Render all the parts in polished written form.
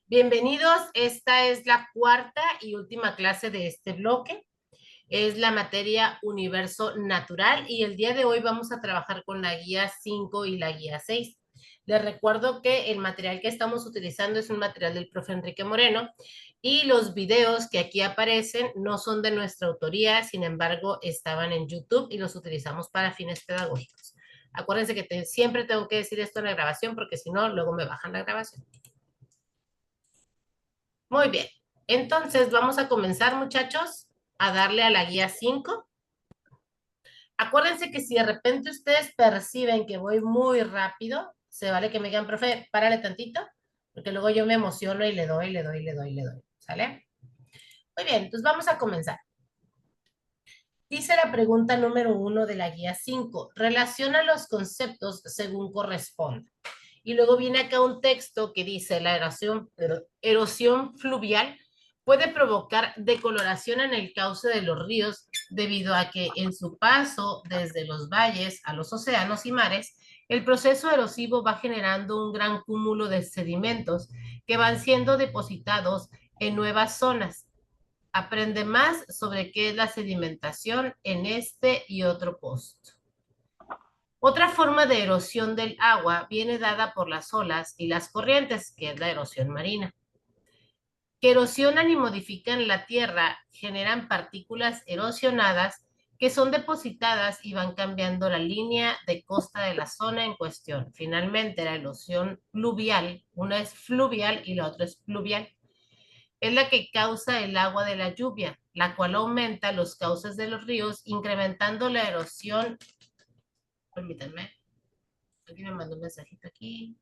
Bienvenidos, esta es la cuarta y última clase de este bloque. Es la materia Universo Natural y el día de hoy vamos a trabajar con la guía 5 y la guía 6. Les recuerdo que el material que estamos utilizando es un material del profe Enrique Moreno y los videos que aquí aparecen no son de nuestra autoría, sin embargo estaban en YouTube y los utilizamos para fines pedagógicos. Acuérdense que siempre tengo que decir esto en la grabación porque si no, luego me bajan la grabación. Muy bien, entonces vamos a comenzar, muchachos, a darle a la guía 5. Acuérdense que si de repente ustedes perciben que voy muy rápido, se vale que me digan, profe, párale tantito, porque luego yo me emociono y le doy, ¿sale? Muy bien, entonces vamos a comenzar. Dice la pregunta número 1 de la guía 5, relaciona los conceptos según corresponda. Y luego viene acá un texto que dice, la erosión fluvial puede provocar decoloración en el cauce de los ríos debido a que en su paso desde los valles a los océanos y mares, el proceso erosivo va generando un gran cúmulo de sedimentos que van siendo depositados en nuevas zonas. Aprende más sobre qué es la sedimentación en este y otro post. Otra forma de erosión del agua viene dada por las olas y las corrientes, que es la erosión marina, que erosionan y modifican la tierra, generan partículas erosionadas que son depositadas y van cambiando la línea de costa de la zona en cuestión. Finalmente, la erosión fluvial, una es fluvial y la otra es pluvial, es la que causa el agua de la lluvia, la cual aumenta los cauces de los ríos, incrementando la erosión. Permítanme. Alguien me mandó un mensajito aquí.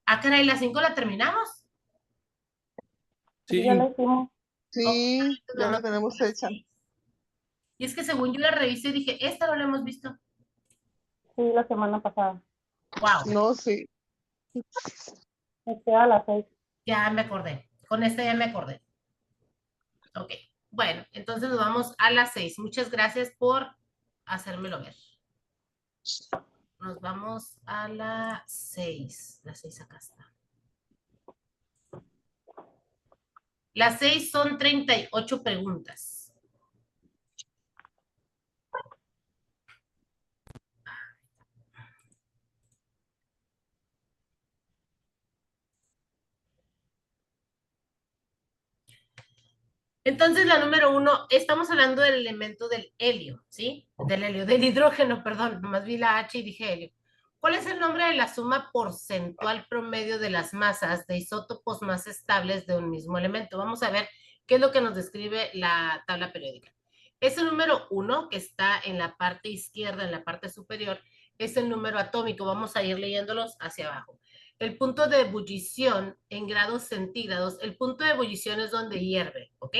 Ah, caray, ¿las 5 la terminamos? Sí, ya la hicimos. sí, ya la Vamos tenemos a las hecha. 6. Y es que según yo la revisé y dije, esta no la hemos visto. Sí, la semana pasada. Wow, No, sí. A las 6. ya me acordé. Con esta ya me acordé. Ok, bueno, entonces nos vamos a las 6. Muchas gracias por hacérmelo ver. Nos vamos a la 6. La 6 acá está. Las 6 son 38 preguntas. Entonces, la número 1, estamos hablando del elemento del helio, ¿sí? Del hidrógeno, perdón, nomás vi la H y dije helio. ¿Cuál es el nombre de la suma porcentual promedio de las masas de isótopos más estables de un mismo elemento? Vamos a ver qué es lo que nos describe la tabla periódica. Ese número 1, que está en la parte izquierda, en la parte superior, es el número atómico. Vamos a ir leyéndolos hacia abajo. El punto de ebullición en grados centígrados, el punto de ebullición es donde hierve, ¿ok?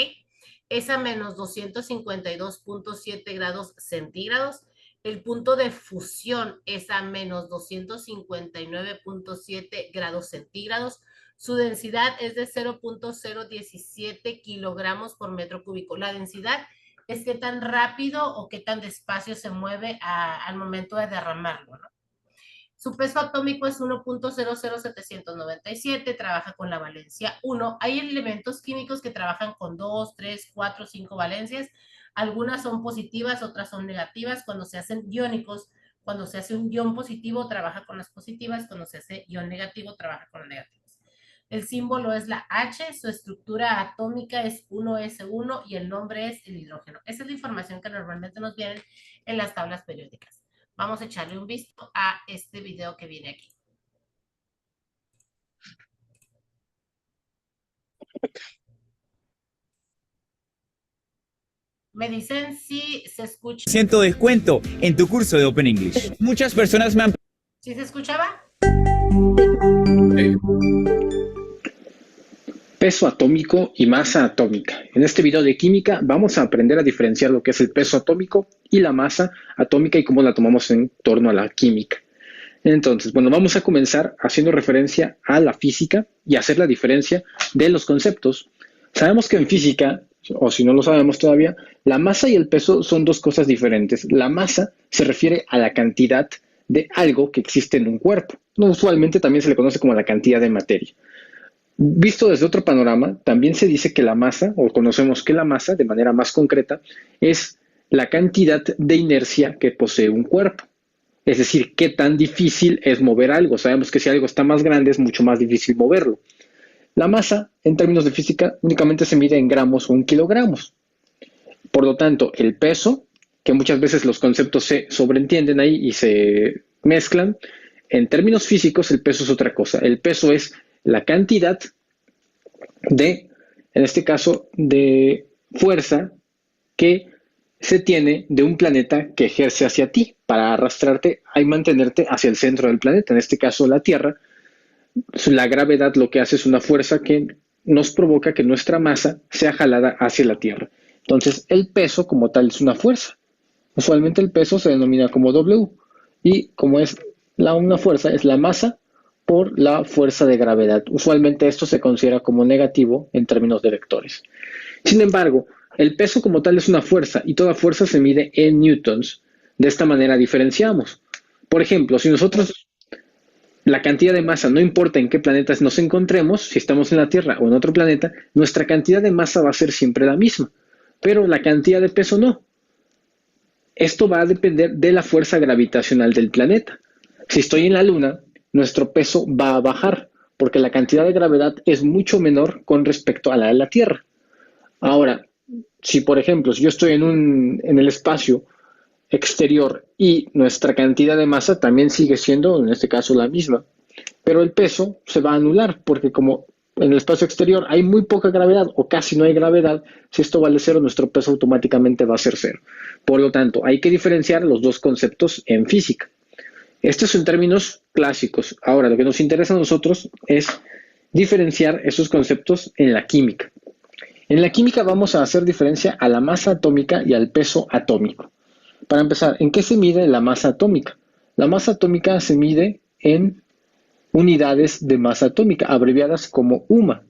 Es a menos 252.7 grados centígrados. El punto de fusión es a menos 259.7 grados centígrados. Su densidad es de 0.017 kilogramos por metro cúbico. La densidad es qué tan rápido o qué tan despacio se mueve al momento de derramarlo, ¿no? Su peso atómico es 1.00797, trabaja con la valencia 1. Hay elementos químicos que trabajan con 2, 3, 4, 5 valencias. Algunas son positivas, otras son negativas. Cuando se hacen iónicos, cuando se hace un ion positivo, trabaja con las positivas. Cuando se hace ion negativo, trabaja con las negativas. El símbolo es la H, su estructura atómica es 1s1 y el nombre es el hidrógeno. Esa es la información que normalmente nos viene en las tablas periódicas. Vamos a echarle un visto a este video que viene aquí. Me dicen si se escucha. Ciento descuento en tu curso de Open English. Muchas personas me han... ¿Sí se escuchaba? Peso atómico y masa atómica. En este video de química vamos a aprender a diferenciar lo que es el peso atómico y la masa atómica y cómo la tomamos en torno a la química. Entonces, bueno, vamos a comenzar haciendo referencia a la física y hacer la diferencia de los conceptos. Sabemos que en física, o si no lo sabemos todavía, la masa y el peso son dos cosas diferentes. La masa se refiere a la cantidad de algo que existe en un cuerpo. Usualmente también se le conoce como la cantidad de materia. Visto desde otro panorama, también se dice que la masa, o conocemos que la masa, de manera más concreta, es la cantidad de inercia que posee un cuerpo. Es decir, qué tan difícil es mover algo. Sabemos que si algo está más grande es mucho más difícil moverlo. La masa, en términos de física, únicamente se mide en gramos o en kilogramos. Por lo tanto, el peso, que muchas veces los conceptos se sobreentienden ahí y se mezclan, en términos físicos el peso es otra cosa. El peso es la cantidad de, en este caso, de fuerza que se tiene de un planeta que ejerce hacia ti para arrastrarte y mantenerte hacia el centro del planeta, en este caso la Tierra. La gravedad lo que hace es una fuerza que nos provoca que nuestra masa sea jalada hacia la Tierra. Entonces, el peso como tal es una fuerza. Usualmente el peso se denomina como W y como es una fuerza, es la masa por la fuerza de gravedad. Usualmente esto se considera como negativo en términos de vectores. Sin embargo, el peso como tal es una fuerza y toda fuerza se mide en newtons. De esta manera diferenciamos. Por ejemplo, si nosotros la cantidad de masa, no importa en qué planetas nos encontremos, si estamos en la Tierra o en otro planeta, nuestra cantidad de masa va a ser siempre la misma, pero la cantidad de peso no. Esto va a depender de la fuerza gravitacional del planeta. Si estoy en la Luna, nuestro peso va a bajar, porque la cantidad de gravedad es mucho menor con respecto a la de la Tierra. Ahora, si por ejemplo, si yo estoy en el espacio exterior y nuestra cantidad de masa también sigue siendo, en este caso, la misma, pero el peso se va a anular, porque como en el espacio exterior hay muy poca gravedad o casi no hay gravedad, si esto vale cero, nuestro peso automáticamente va a ser cero. Por lo tanto, hay que diferenciar los dos conceptos en física. Estos son términos clásicos. Ahora, lo que nos interesa a nosotros es diferenciar esos conceptos en la química. En la química vamos a hacer diferencia a la masa atómica y al peso atómico. Para empezar, ¿en qué se mide la masa atómica? La masa atómica se mide en unidades de masa atómica, abreviadas como UMA.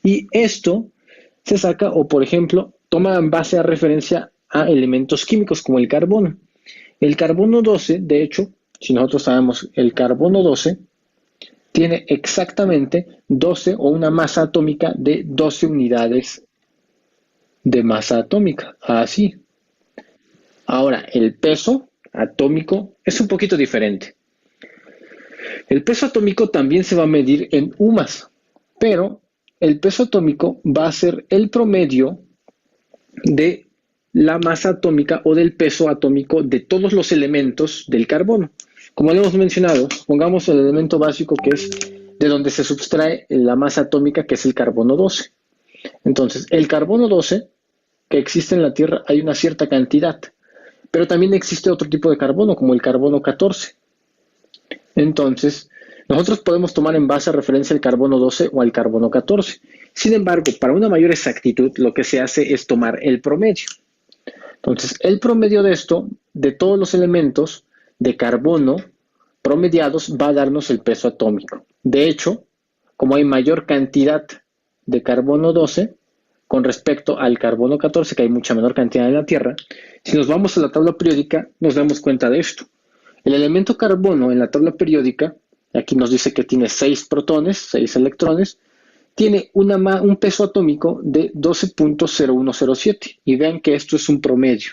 Y esto se saca, o por ejemplo, toma en base a referencia a elementos químicos como el carbono. El carbono 12, de hecho, si nosotros sabemos el carbono 12, tiene exactamente 12 o una masa atómica de 12 unidades de masa atómica. Así. Ahora, el peso atómico es un poquito diferente. El peso atómico también se va a medir en UMAS, pero el peso atómico va a ser el promedio de la masa atómica o del peso atómico de todos los elementos del carbono. Como le hemos mencionado, pongamos el elemento básico que es de donde se subtrae la masa atómica, que es el carbono 12. Entonces, el carbono 12 que existe en la Tierra hay una cierta cantidad, pero también existe otro tipo de carbono, como el carbono 14. Entonces, nosotros podemos tomar en base a referencia el carbono 12 o el carbono 14. Sin embargo, para una mayor exactitud, lo que se hace es tomar el promedio. Entonces, el promedio de esto, de todos los elementos de carbono promediados, va a darnos el peso atómico. De hecho, como hay mayor cantidad de carbono 12 con respecto al carbono 14, que hay mucha menor cantidad en la Tierra, si nos vamos a la tabla periódica, nos damos cuenta de esto. El elemento carbono en la tabla periódica, aquí nos dice que tiene 6 protones, 6 electrones, tiene un peso atómico de 12.0107. Y vean que esto es un promedio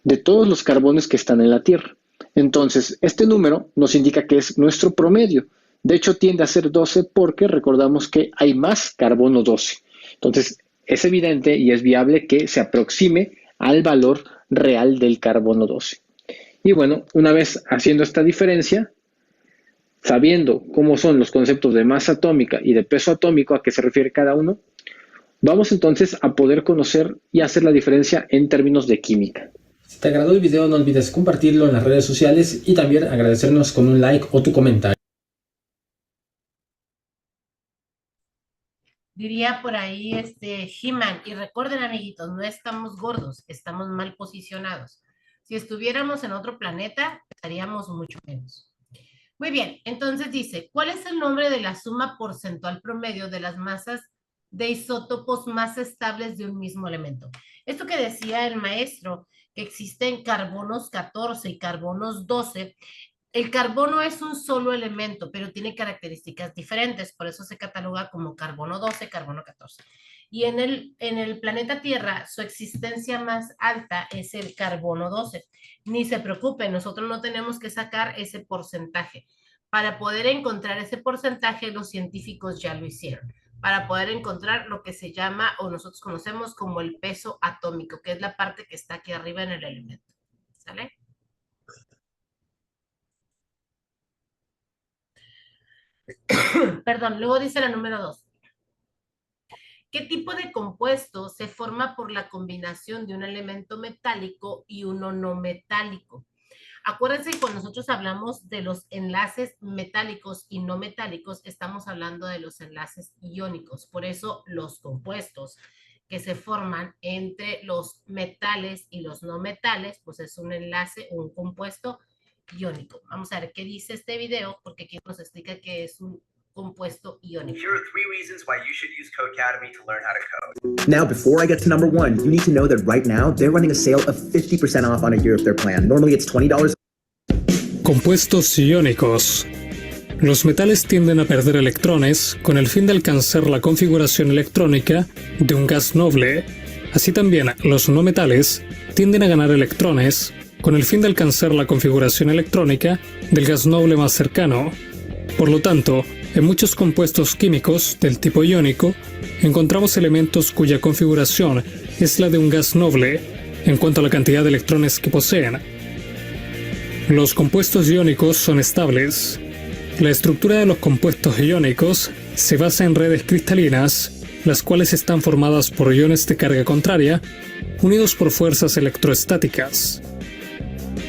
de todos los carbones que están en la Tierra. Entonces, este número nos indica que es nuestro promedio. De hecho, tiende a ser 12 porque recordamos que hay más carbono 12. Entonces, es evidente y es viable que se aproxime al valor real del carbono 12. Y bueno, una vez haciendo esta diferencia, sabiendo cómo son los conceptos de masa atómica y de peso atómico, a qué se refiere cada uno, vamos entonces a poder conocer y hacer la diferencia en términos de química. Si te agradó el video, no olvides compartirlo en las redes sociales y también agradecernos con un like o tu comentario. Diría por ahí He-Man, y recuerden amiguitos, no estamos gordos, estamos mal posicionados. Si estuviéramos en otro planeta, estaríamos mucho menos. Muy bien, entonces dice, ¿cuál es el nombre de la suma porcentual promedio de las masas de isótopos más estables de un mismo elemento? Esto que decía el maestro, que existen carbonos 14 y carbonos 12, El carbono es un solo elemento, pero tiene características diferentes, por eso se cataloga como carbono 12, carbono 14. Y en el planeta Tierra, su existencia más alta es el carbono 12. Ni se preocupen, nosotros no tenemos que sacar ese porcentaje. Para poder encontrar ese porcentaje, los científicos ya lo hicieron. Para poder encontrar lo que se llama, o nosotros conocemos como el peso atómico, que es la parte que está aquí arriba en el elemento. ¿Sale? Perdón, luego dice la número 2. ¿Qué tipo de compuesto se forma por la combinación de un elemento metálico y uno no metálico? Acuérdense que cuando nosotros hablamos de los enlaces metálicos y no metálicos, estamos hablando de los enlaces iónicos. Por eso los compuestos que se forman entre los metales y los no metales, pues es un enlace, un compuesto iónico. Vamos a ver qué dice este video, porque aquí nos explica que es un compuesto iónico. Here are 3 reasons why you should use Codecademy to learn how to code. Now, before I get to number 1, you need to know that right now they're running a sale of 50% off on a year of their plan. Normally it's $20. Compuestos iónicos. Los metales tienden a perder electrones con el fin de alcanzar la configuración electrónica de un gas noble. Así también, los no metales tienden a ganar electrones con el fin de alcanzar la configuración electrónica del gas noble más cercano. Por lo tanto, en muchos compuestos químicos del tipo iónico, encontramos elementos cuya configuración es la de un gas noble en cuanto a la cantidad de electrones que poseen. Los compuestos iónicos son estables. La estructura de los compuestos iónicos se basa en redes cristalinas, las cuales están formadas por iones de carga contraria, unidos por fuerzas electroestáticas.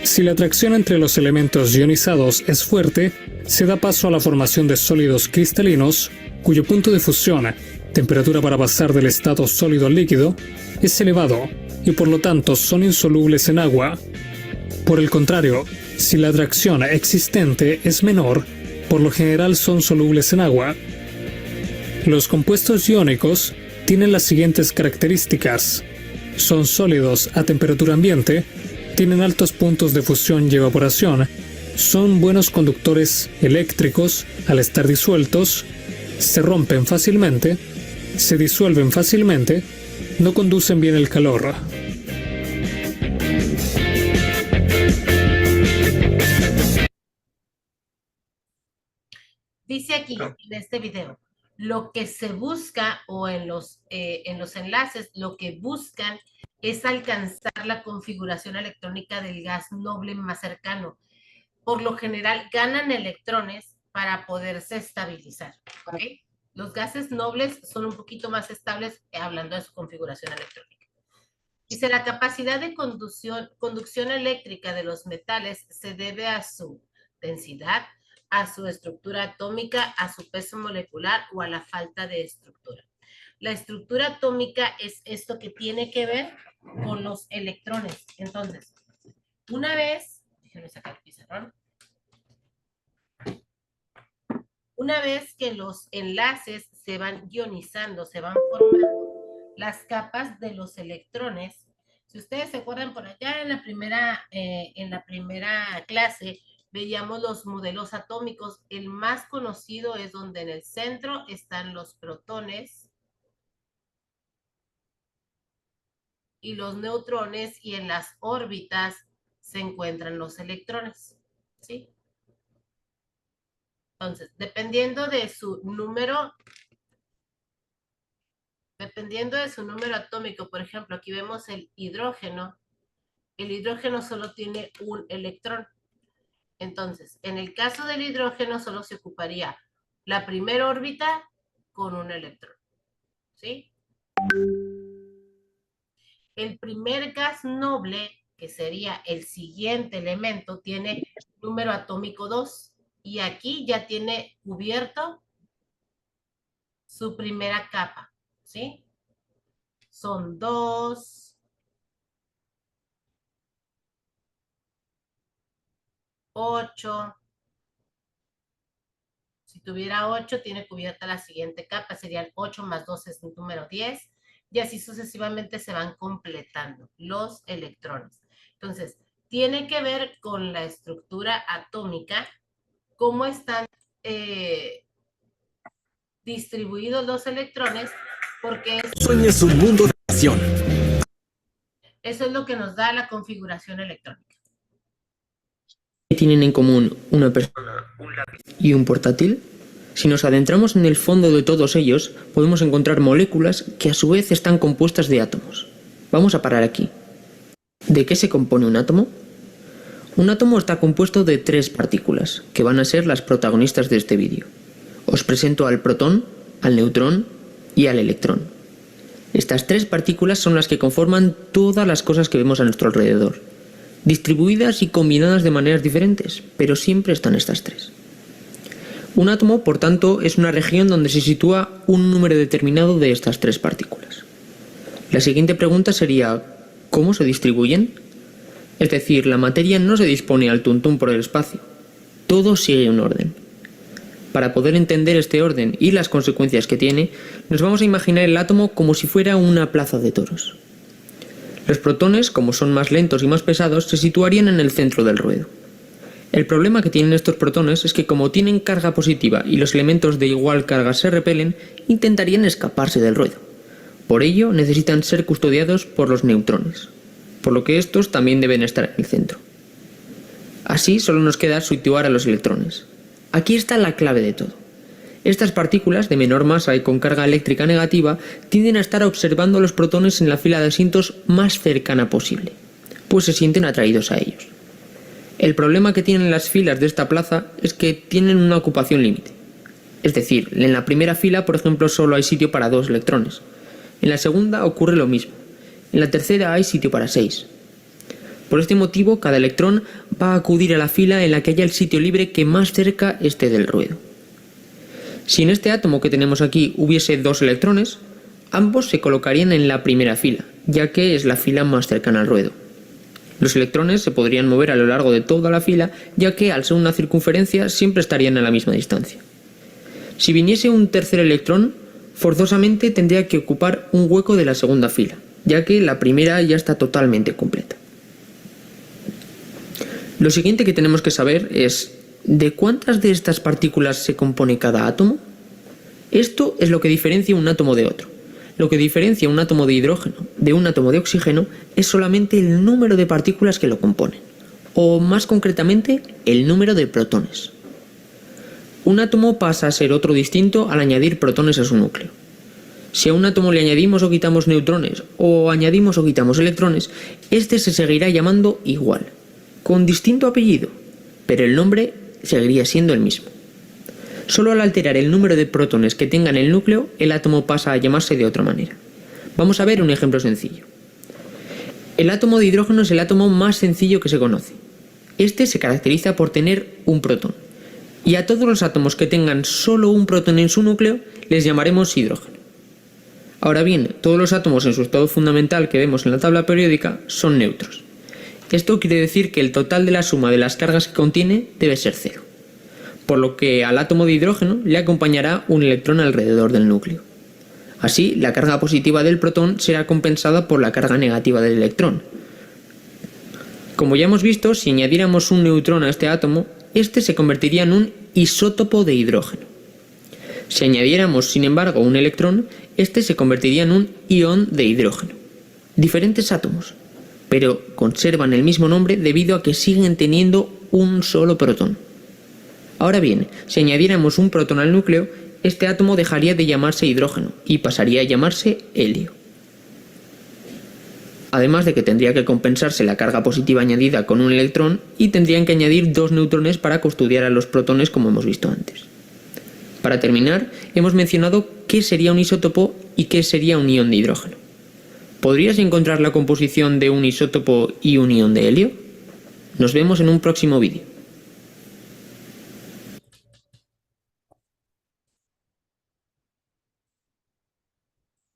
Si la atracción entre los elementos ionizados es fuerte, se da paso a la formación de sólidos cristalinos, cuyo punto de fusión, temperatura para pasar del estado sólido al líquido, es elevado y por lo tanto son insolubles en agua. Por el contrario, si la atracción existente es menor, por lo general son solubles en agua. Los compuestos iónicos tienen las siguientes características. Son sólidos a temperatura ambiente, tienen altos puntos de fusión y evaporación, son buenos conductores eléctricos al estar disueltos, se rompen fácilmente, se disuelven fácilmente, no conducen bien el calor. Dice aquí en este video, lo que se busca o en los enlaces, lo que buscan es alcanzar la configuración electrónica del gas noble más cercano. Por lo general ganan electrones para poderse estabilizar. ¿Okay? Los gases nobles son un poquito más estables hablando de su configuración electrónica. Dice, la capacidad de conducción eléctrica de los metales se debe a su densidad, a su estructura atómica, a su peso molecular o a la falta de estructura. La estructura atómica es esto que tiene que ver con los electrones. Entonces, una vez, déjenme sacar el pizarrón. Una vez que los enlaces se van ionizando, se van formando las capas de los electrones, si ustedes se acuerdan por allá en la primera clase, veíamos los modelos atómicos. El más conocido es donde en el centro están los protones y los neutrones, y en las órbitas se encuentran los electrones, ¿sí? Entonces, dependiendo de su número atómico, por ejemplo, aquí vemos el hidrógeno solo tiene un electrón. Entonces, en el caso del hidrógeno solo se ocuparía la primera órbita con un electrón, ¿sí? El primer gas noble, que sería el siguiente elemento, tiene número atómico 2. Y aquí ya tiene cubierto su primera capa, ¿sí? Son 2, 8. Si tuviera 8, tiene cubierta la siguiente capa, serían 8 más 2 es el número 10. Y así sucesivamente se van completando los electrones. Entonces, tiene que ver con la estructura atómica, cómo están distribuidos los electrones, porque Sueñes un mundo de pasión. eso es lo que nos da la configuración electrónica. ¿Qué tienen en común una persona, un lápiz y un portátil? Si nos adentramos en el fondo de todos ellos, podemos encontrar moléculas que a su vez están compuestas de átomos. Vamos a parar aquí. ¿De qué se compone un átomo? Un átomo está compuesto de 3 partículas, que van a ser las protagonistas de este vídeo. Os presento al protón, al neutrón y al electrón. Estas 3 partículas son las que conforman todas las cosas que vemos a nuestro alrededor, distribuidas y combinadas de maneras diferentes, pero siempre están estas 3. Un átomo, por tanto, es una región donde se sitúa un número determinado de estas 3 partículas. La siguiente pregunta sería, ¿cómo se distribuyen? Es decir, la materia no se dispone al tuntún por el espacio. Todo sigue un orden. Para poder entender este orden y las consecuencias que tiene, nos vamos a imaginar el átomo como si fuera una plaza de toros. Los protones, como son más lentos y más pesados, se situarían en el centro del ruedo. El problema que tienen estos protones es que como tienen carga positiva y los elementos de igual carga se repelen, intentarían escaparse del ruedo. Por ello, necesitan ser custodiados por los neutrones, por lo que estos también deben estar en el centro. Así solo nos queda situar a los electrones. Aquí está la clave de todo. Estas partículas de menor masa y con carga eléctrica negativa tienden a estar observando los protones en la fila de asientos más cercana posible, pues se sienten atraídos a ellos. El problema que tienen las filas de esta plaza es que tienen una ocupación límite. Es decir, en la primera fila, por ejemplo, solo hay sitio para 2 electrones. En la segunda ocurre lo mismo. En la tercera hay sitio para 6. Por este motivo, cada electrón va a acudir a la fila en la que haya el sitio libre que más cerca esté del ruedo. Si en este átomo que tenemos aquí hubiese 2 electrones, ambos se colocarían en la primera fila, ya que es la fila más cercana al ruedo. Los electrones se podrían mover a lo largo de toda la fila, ya que al ser una circunferencia siempre estarían a la misma distancia. Si viniese un tercer electrón, forzosamente tendría que ocupar un hueco de la segunda fila, ya que la primera ya está totalmente completa. Lo siguiente que tenemos que saber es ¿de cuántas de estas partículas se compone cada átomo? Esto es lo que diferencia un átomo de otro. Lo que diferencia un átomo de hidrógeno de un átomo de oxígeno es solamente el número de partículas que lo componen, o más concretamente, el número de protones. Un átomo pasa a ser otro distinto al añadir protones a su núcleo. Si a un átomo le añadimos o quitamos neutrones, o añadimos o quitamos electrones, este se seguirá llamando igual, con distinto apellido, pero el nombre seguiría siendo el mismo. Solo al alterar el número de protones que tenga en el núcleo, el átomo pasa a llamarse de otra manera. Vamos a ver un ejemplo sencillo. El átomo de hidrógeno es el átomo más sencillo que se conoce. Este se caracteriza por tener un protón. Y a todos los átomos que tengan solo un protón en su núcleo, les llamaremos hidrógeno. Ahora bien, todos los átomos en su estado fundamental que vemos en la tabla periódica son neutros. Esto quiere decir que el total de la suma de las cargas que contiene debe ser 0. Por lo que al átomo de hidrógeno le acompañará un electrón alrededor del núcleo. Así, la carga positiva del protón será compensada por la carga negativa del electrón. Como ya hemos visto, si añadiéramos un neutrón a este átomo, este se convertiría en un isótopo de hidrógeno. Si añadiéramos, sin embargo, un electrón, este se convertiría en un ion de hidrógeno. Diferentes átomos, pero conservan el mismo nombre debido a que siguen teniendo un solo protón. Ahora bien, si añadiéramos un protón al núcleo, este átomo dejaría de llamarse hidrógeno y pasaría a llamarse helio. Además de que tendría que compensarse la carga positiva añadida con un electrón y tendrían que añadir 2 neutrones para custodiar a los protones como hemos visto antes. Para terminar, hemos mencionado qué sería un isótopo y qué sería un ion de hidrógeno. ¿Podrías encontrar la composición de un isótopo y un ion de helio? Nos vemos en un próximo vídeo.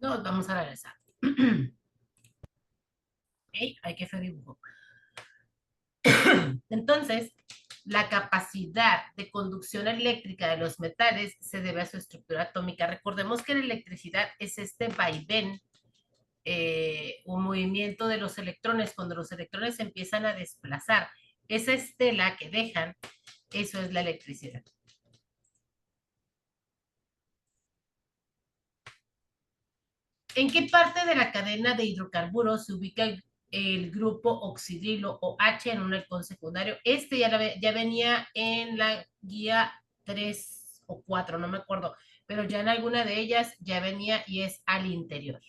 No, vamos a regresar. Okay, hay que hacer dibujo. Entonces, la capacidad de conducción eléctrica de los metales se debe a su estructura atómica. Recordemos que la electricidad es este vaivén un movimiento de los electrones, cuando los electrones se empiezan a desplazar, esa estela que dejan, eso es la electricidad. ¿En qué parte de la cadena de hidrocarburos se ubica el grupo oxidrilo o H en un halcón secundario? Este ya venía en la guía 3 o 4, no me acuerdo, pero ya en alguna de ellas ya venía y es al interior.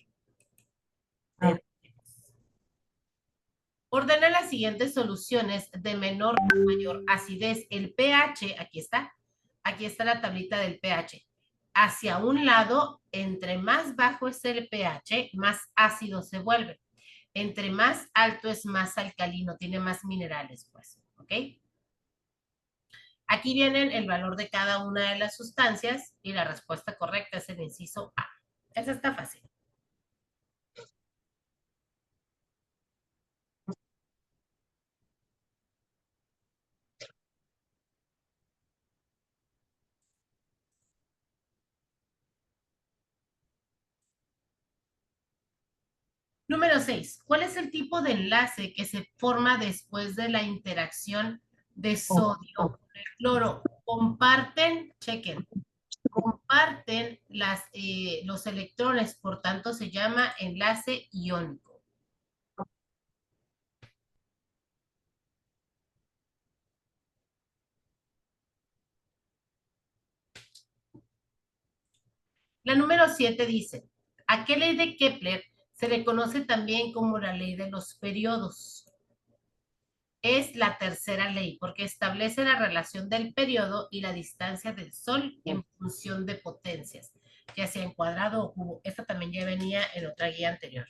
Ordena las siguientes soluciones de menor a mayor acidez. El pH, aquí está la tablita del pH. Hacia un lado, entre más bajo es el pH, más ácido se vuelve. Entre más alto es más alcalino, tiene más minerales, pues, ¿ok? Aquí vienen el valor de cada una de las sustancias y la respuesta correcta es el inciso A. Esa está fácil. Número 6. ¿Cuál es el tipo de enlace que se forma después de la interacción de sodio con el cloro? Comparten, chequen, comparten los electrones, por tanto se llama enlace iónico. La número 7 dice, ¿a qué ley de Kepler se le conoce también como la ley de los periodos? Es la tercera ley, porque establece la relación del periodo y la distancia del Sol en función de potencias, ya sea en cuadrado o cubo. Esta también ya venía en otra guía anterior.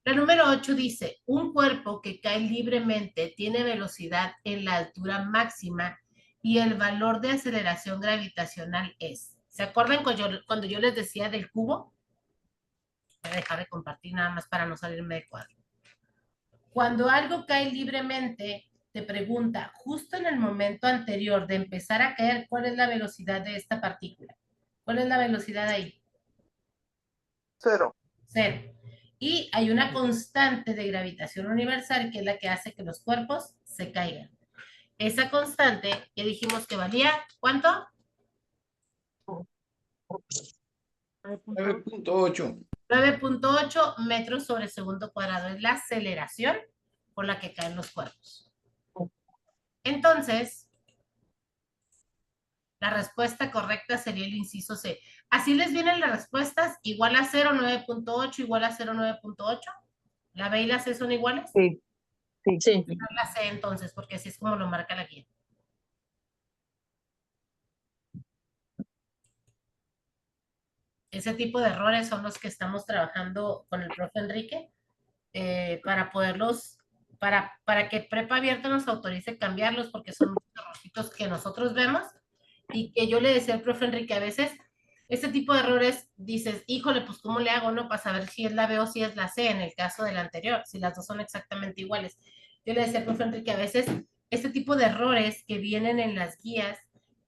La número 8 dice, un cuerpo que cae libremente tiene velocidad en la altura máxima y el valor de aceleración gravitacional es. ¿Se acuerdan cuando yo les decía del cubo? Voy a dejar de compartir nada más para no salirme de cuadro. Cuando algo cae libremente, te pregunta, justo en el momento anterior de empezar a caer, ¿cuál es la velocidad de esta partícula? ¿Cuál es la velocidad ahí? 0. 0. Y hay una constante de gravitación universal que es la que hace que los cuerpos se caigan. Esa constante, ya dijimos que valía, ¿cuánto? 9.8. 9.8 metros sobre segundo cuadrado. Es la aceleración por la que caen los cuerpos. Entonces, la respuesta correcta sería el inciso C. Así les vienen las respuestas, igual a 0, 9.8, igual a 0, 9.8. ¿La B y la C son iguales? Sí. Sí. La C entonces, porque así es como lo marca la guía. Ese tipo de errores son los que estamos trabajando con el profe Enrique para poderlos, para que Prepa Abierta nos autorice cambiarlos, porque son errorcitos que nosotros vemos y que yo le decía al profe Enrique, a veces este tipo de errores dices, híjole, pues ¿cómo le hago, no? Para saber si es la B o si es la C, en el caso del anterior, si las dos son exactamente iguales. Yo le decía al profe Enrique, a veces este tipo de errores que vienen en las guías,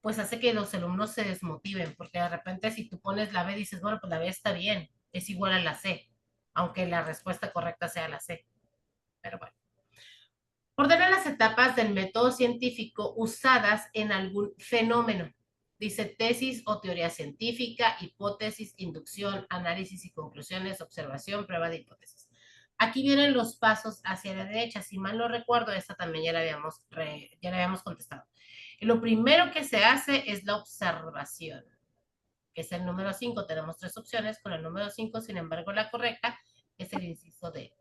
pues hace que los alumnos se desmotiven, porque de repente si tú pones la B, dices, bueno, pues la B está bien, es igual a la C, aunque la respuesta correcta sea la C. Pero bueno. Ordena las etapas del método científico usadas en algún fenómeno. Dice tesis o teoría científica, hipótesis, inducción, análisis y conclusiones, observación, prueba de hipótesis. Aquí vienen los pasos hacia la derecha. Si mal no recuerdo, esta también ya la habíamos contestado. Y lo primero que se hace es la observación, que es el número 5. Tenemos 3 opciones. Con el número 5, sin embargo, la correcta es el inciso D.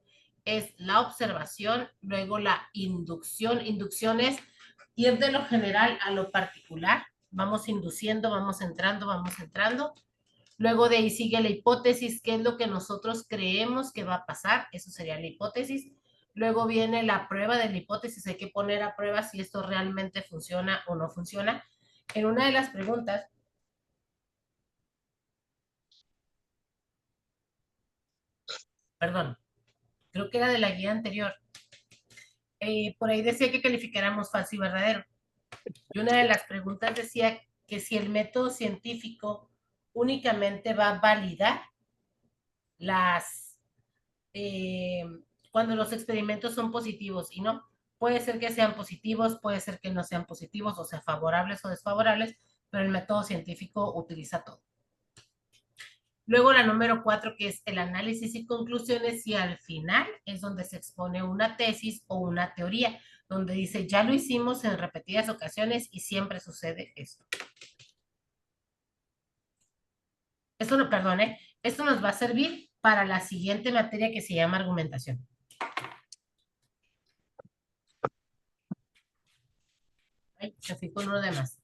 Es la observación, luego la inducción. Inducción es ir de lo general a lo particular. Vamos induciendo, vamos entrando, vamos entrando. Luego de ahí sigue la hipótesis, que es lo que nosotros creemos que va a pasar. Eso sería la hipótesis. Luego viene la prueba de la hipótesis. Hay que poner a prueba si esto realmente funciona o no funciona. En una de las preguntas, perdón, creo que era de la guía anterior, por ahí decía que calificáramos falso y verdadero. Y una de las preguntas decía que si el método científico únicamente va a validar cuando los experimentos son positivos y no. Puede ser que sean positivos, puede ser que no sean positivos, o sea, favorables o desfavorables, pero el método científico utiliza todo. Luego la número 4, que es el análisis y conclusiones, y al final es donde se expone una tesis o una teoría, donde dice, ya lo hicimos en repetidas ocasiones y siempre sucede esto. Esto no, perdone, esto nos va a servir para la siguiente materia que se llama argumentación. Ay, me fui con uno de más.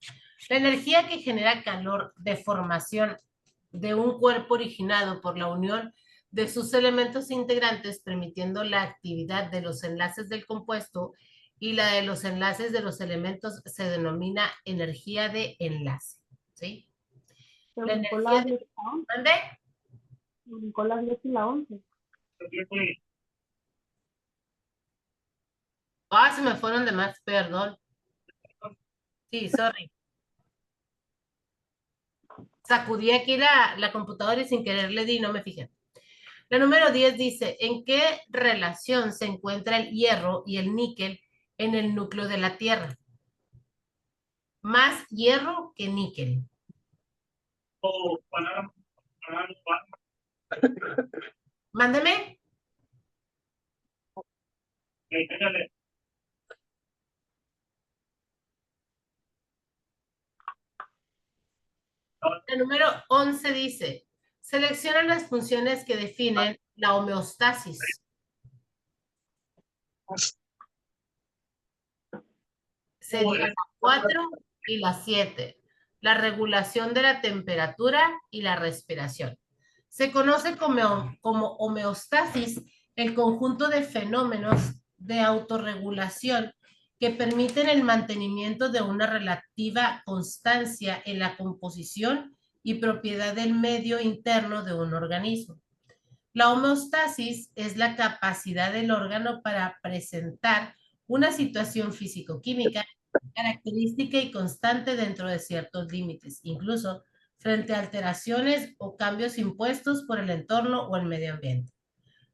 La energía que genera calor de formación de un cuerpo originado por la unión de sus elementos integrantes, permitiendo la actividad de los enlaces del compuesto y la de los enlaces de los elementos, se denomina energía de enlace. ¿Sí? La energía de... ¿Dónde? Con las 10 y la 11. Ah, se me fueron de más, perdón. Sí, sorry. Sacudí aquí la computadora y sin querer le di, no me fijé. La número 10 dice, ¿en qué relación se encuentra el hierro y el níquel en el núcleo de la Tierra? Más hierro que níquel. Mándeme. La número 11 dice, selecciona las funciones que definen la homeostasis. Sería la 4 y la 7. La regulación de la temperatura y la respiración. Se conoce como homeostasis el conjunto de fenómenos de autorregulación que permiten el mantenimiento de una relativa constancia en la composición y propiedad del medio interno de un organismo. La homeostasis es la capacidad del órgano para presentar una situación físico-química característica y constante dentro de ciertos límites, incluso frente a alteraciones o cambios impuestos por el entorno o el medio ambiente.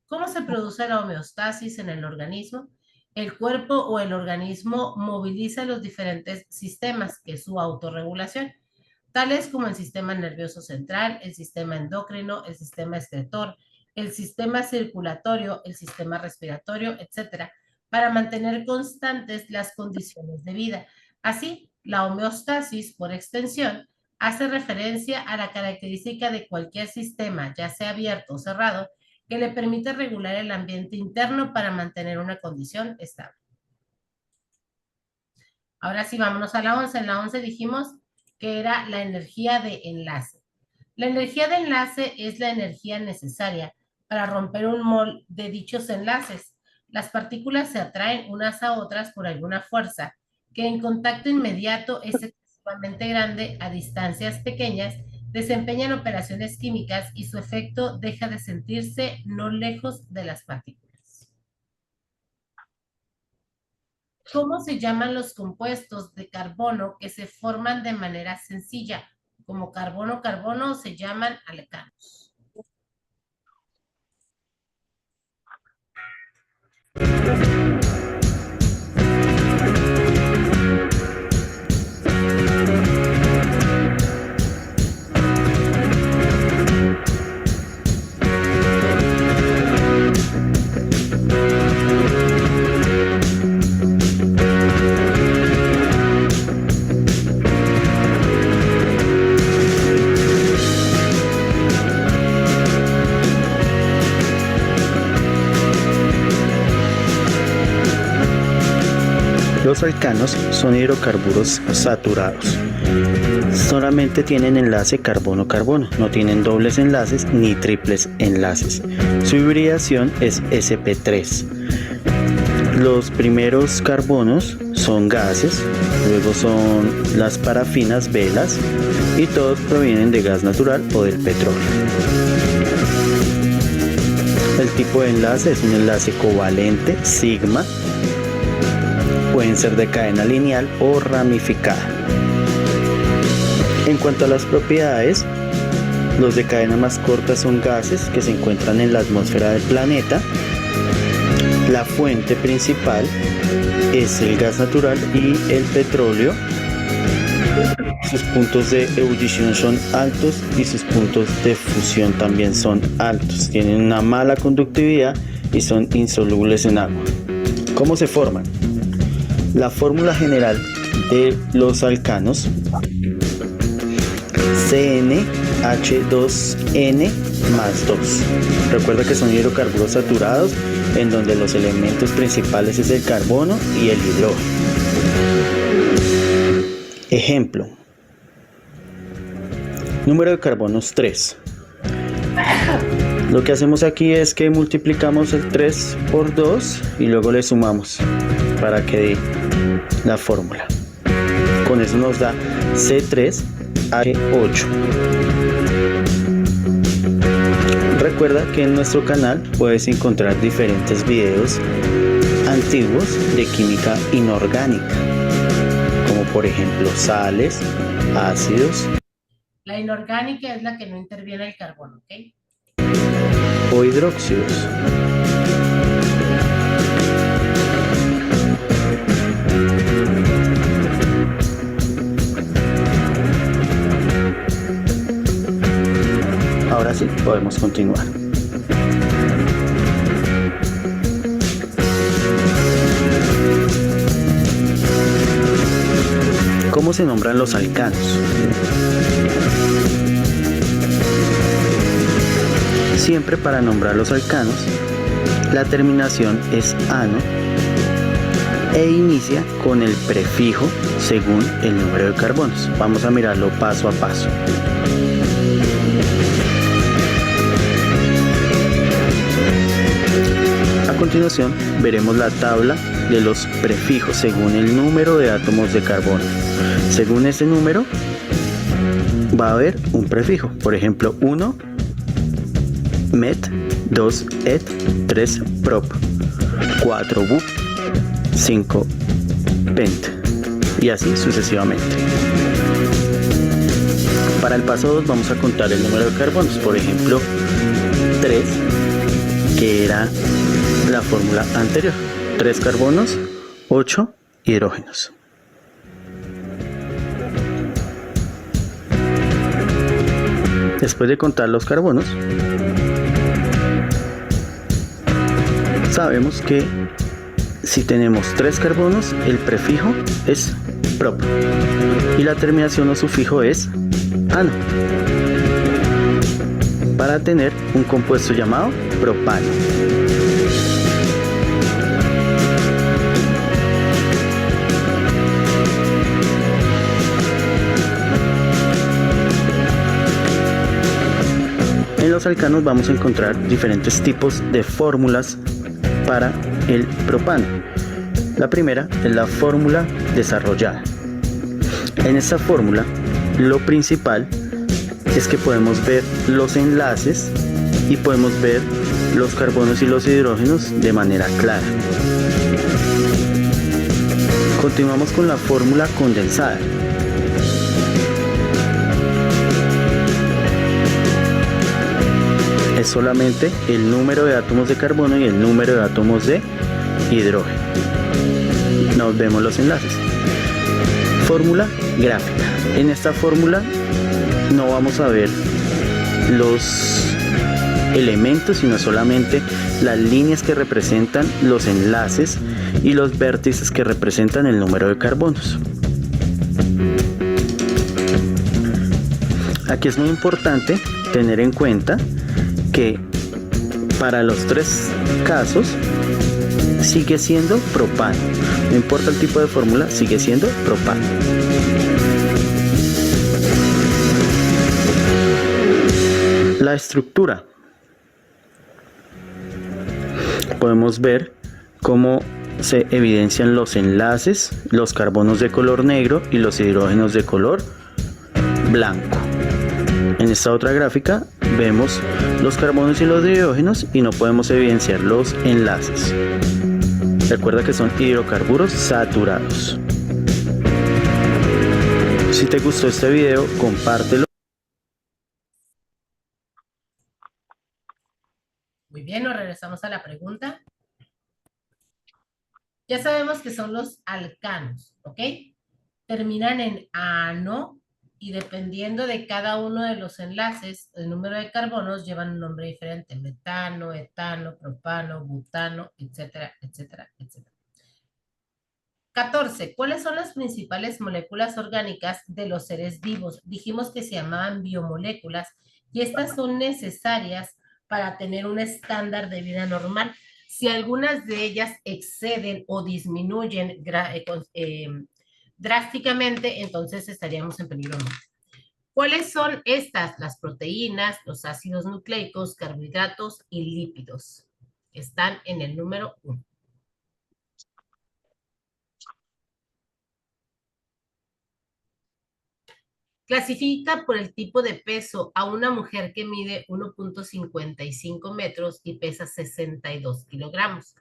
¿Cómo se produce la homeostasis en el organismo? El cuerpo o el organismo moviliza los diferentes sistemas, que es su autorregulación, tales como el sistema nervioso central, el sistema endocrino, el sistema excretor, el sistema circulatorio, el sistema respiratorio, etcétera, para mantener constantes las condiciones de vida. Así, la homeostasis, por extensión, hace referencia a la característica de cualquier sistema, ya sea abierto o cerrado, que le permite regular el ambiente interno para mantener una condición estable. Ahora sí, vámonos a la 11. En la 11 dijimos que era la energía de enlace. La energía de enlace es la energía necesaria para romper un mol de dichos enlaces. Las partículas se atraen unas a otras por alguna fuerza que en contacto inmediato es excesivamente grande a distancias pequeñas, desempeñan operaciones químicas y su efecto deja de sentirse no lejos de las partículas. ¿Cómo se llaman los compuestos de carbono que se forman de manera sencilla? Como carbono-carbono se llaman alcanos. Los alcanos son hidrocarburos saturados. Solamente tienen enlace carbono-carbono, no tienen dobles enlaces ni triples enlaces. Su hibridación es sp3. Los primeros carbonos son gases, luego son las parafinas, velas, y todos provienen de gas natural o del petróleo. El tipo de enlace es un enlace covalente, sigma. Pueden ser de cadena lineal o ramificada. En cuanto a las propiedades, Los de cadena más corta son gases que se encuentran en la atmósfera del planeta. La fuente principal es el gas natural y el petróleo. Sus puntos de ebullición son altos y sus puntos de fusión también son altos. Tienen una mala conductividad y son insolubles en agua. ¿Cómo se forman? La fórmula general de los alcanos: CnH2n más 2. Recuerda que son hidrocarburos saturados en donde los elementos principales es el carbono y el hidrógeno. Ejemplo: número de carbonos 3. Lo que hacemos aquí es que multiplicamos el 3 por 2 y luego le sumamos para que dé la fórmula. Con eso nos da C3H8. Recuerda que en nuestro canal puedes encontrar diferentes videos antiguos de química inorgánica, como por ejemplo sales, ácidos. La inorgánica es la que no interviene el carbono, ¿ok? O hidróxidos. Ahora sí, podemos continuar. ¿Cómo se nombran los alcanos? Siempre para nombrar los alcanos, la terminación es ano e inicia con el prefijo según el número de carbonos. Vamos a mirarlo paso a paso. A continuación veremos la tabla de los prefijos según el número de átomos de carbono. Según ese número va a haber un prefijo. Por ejemplo, 1 met, 2 et, 3 prop, 4 bup, 5 pent y así sucesivamente. Para el paso 2 vamos a contar el número de carbonos. Por ejemplo, 3, que era la fórmula anterior. 3 carbonos, 8 hidrógenos. Después de contar los carbonos, sabemos que si tenemos 3 carbonos, el prefijo es prop y la terminación o sufijo es ano, para tener un compuesto llamado propano. En los alcanos vamos a encontrar diferentes tipos de fórmulas para el propano. La primera es la fórmula desarrollada. En esta fórmula, lo principal es que podemos ver los enlaces y podemos ver los carbonos y los hidrógenos de manera clara. Continuamos con la fórmula condensada. Es solamente el número de átomos de carbono y el número de átomos de hidrógeno. Nos vemos los enlaces. Fórmula gráfica. En esta fórmula no vamos a ver los elementos, sino solamente las líneas que representan los enlaces y los vértices que representan el número de carbonos. Aquí es muy importante tener en cuenta que para los 3 casos sigue siendo propano. No importa el tipo de fórmula, sigue siendo propano. La estructura. Podemos ver cómo se evidencian los enlaces, los carbonos de color negro y los hidrógenos de color blanco. En esta otra gráfica vemos los carbonos y los hidrógenos y no podemos evidenciar los enlaces. Recuerda que son hidrocarburos saturados. Si te gustó este video, compártelo. Muy bien, nos regresamos a la pregunta. Ya sabemos que son los alcanos, ¿ok? Terminan en ano y dependiendo de cada uno de los enlaces, el número de carbonos llevan un nombre diferente. Metano, etano, propano, butano, etcétera, etcétera, etcétera. 14. ¿Cuáles son las principales moléculas orgánicas de los seres vivos? Dijimos que se llamaban biomoléculas y estas son necesarias para tener un estándar de vida normal. Si algunas de ellas exceden o disminuyen drásticamente, entonces estaríamos en peligro. ¿Cuáles son estas? Las proteínas, los ácidos nucleicos, carbohidratos y lípidos. Están en el número 1. Clasifica por el tipo de peso a una mujer que mide 1.55 metros y pesa 62 kilogramos.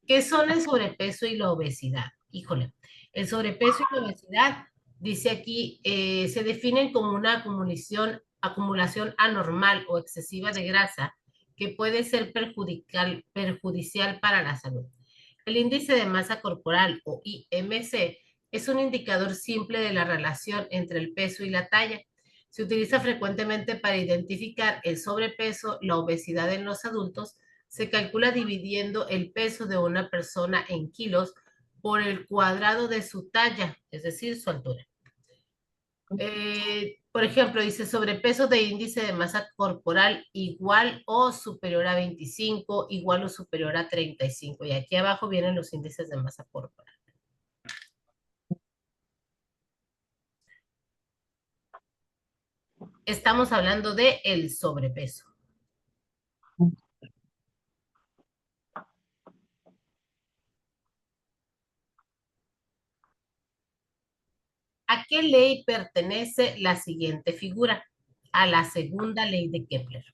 ¿Qué son el sobrepeso y la obesidad? Híjole, el sobrepeso y la obesidad, dice aquí, se definen como una acumulación anormal o excesiva de grasa que puede ser perjudicial para la salud. El índice de masa corporal o IMC es un indicador simple de la relación entre el peso y la talla. Se utiliza frecuentemente para identificar el sobrepeso, la obesidad en los adultos. Se calcula dividiendo el peso de una persona en kilos por el cuadrado de su talla, es decir, su altura. Por ejemplo, dice sobrepeso de índice de masa corporal igual o superior a 25, igual o superior a 35. Y aquí abajo vienen los índices de masa corporal. Estamos hablando de el sobrepeso. ¿A qué ley pertenece la siguiente figura? A la segunda ley de Kepler.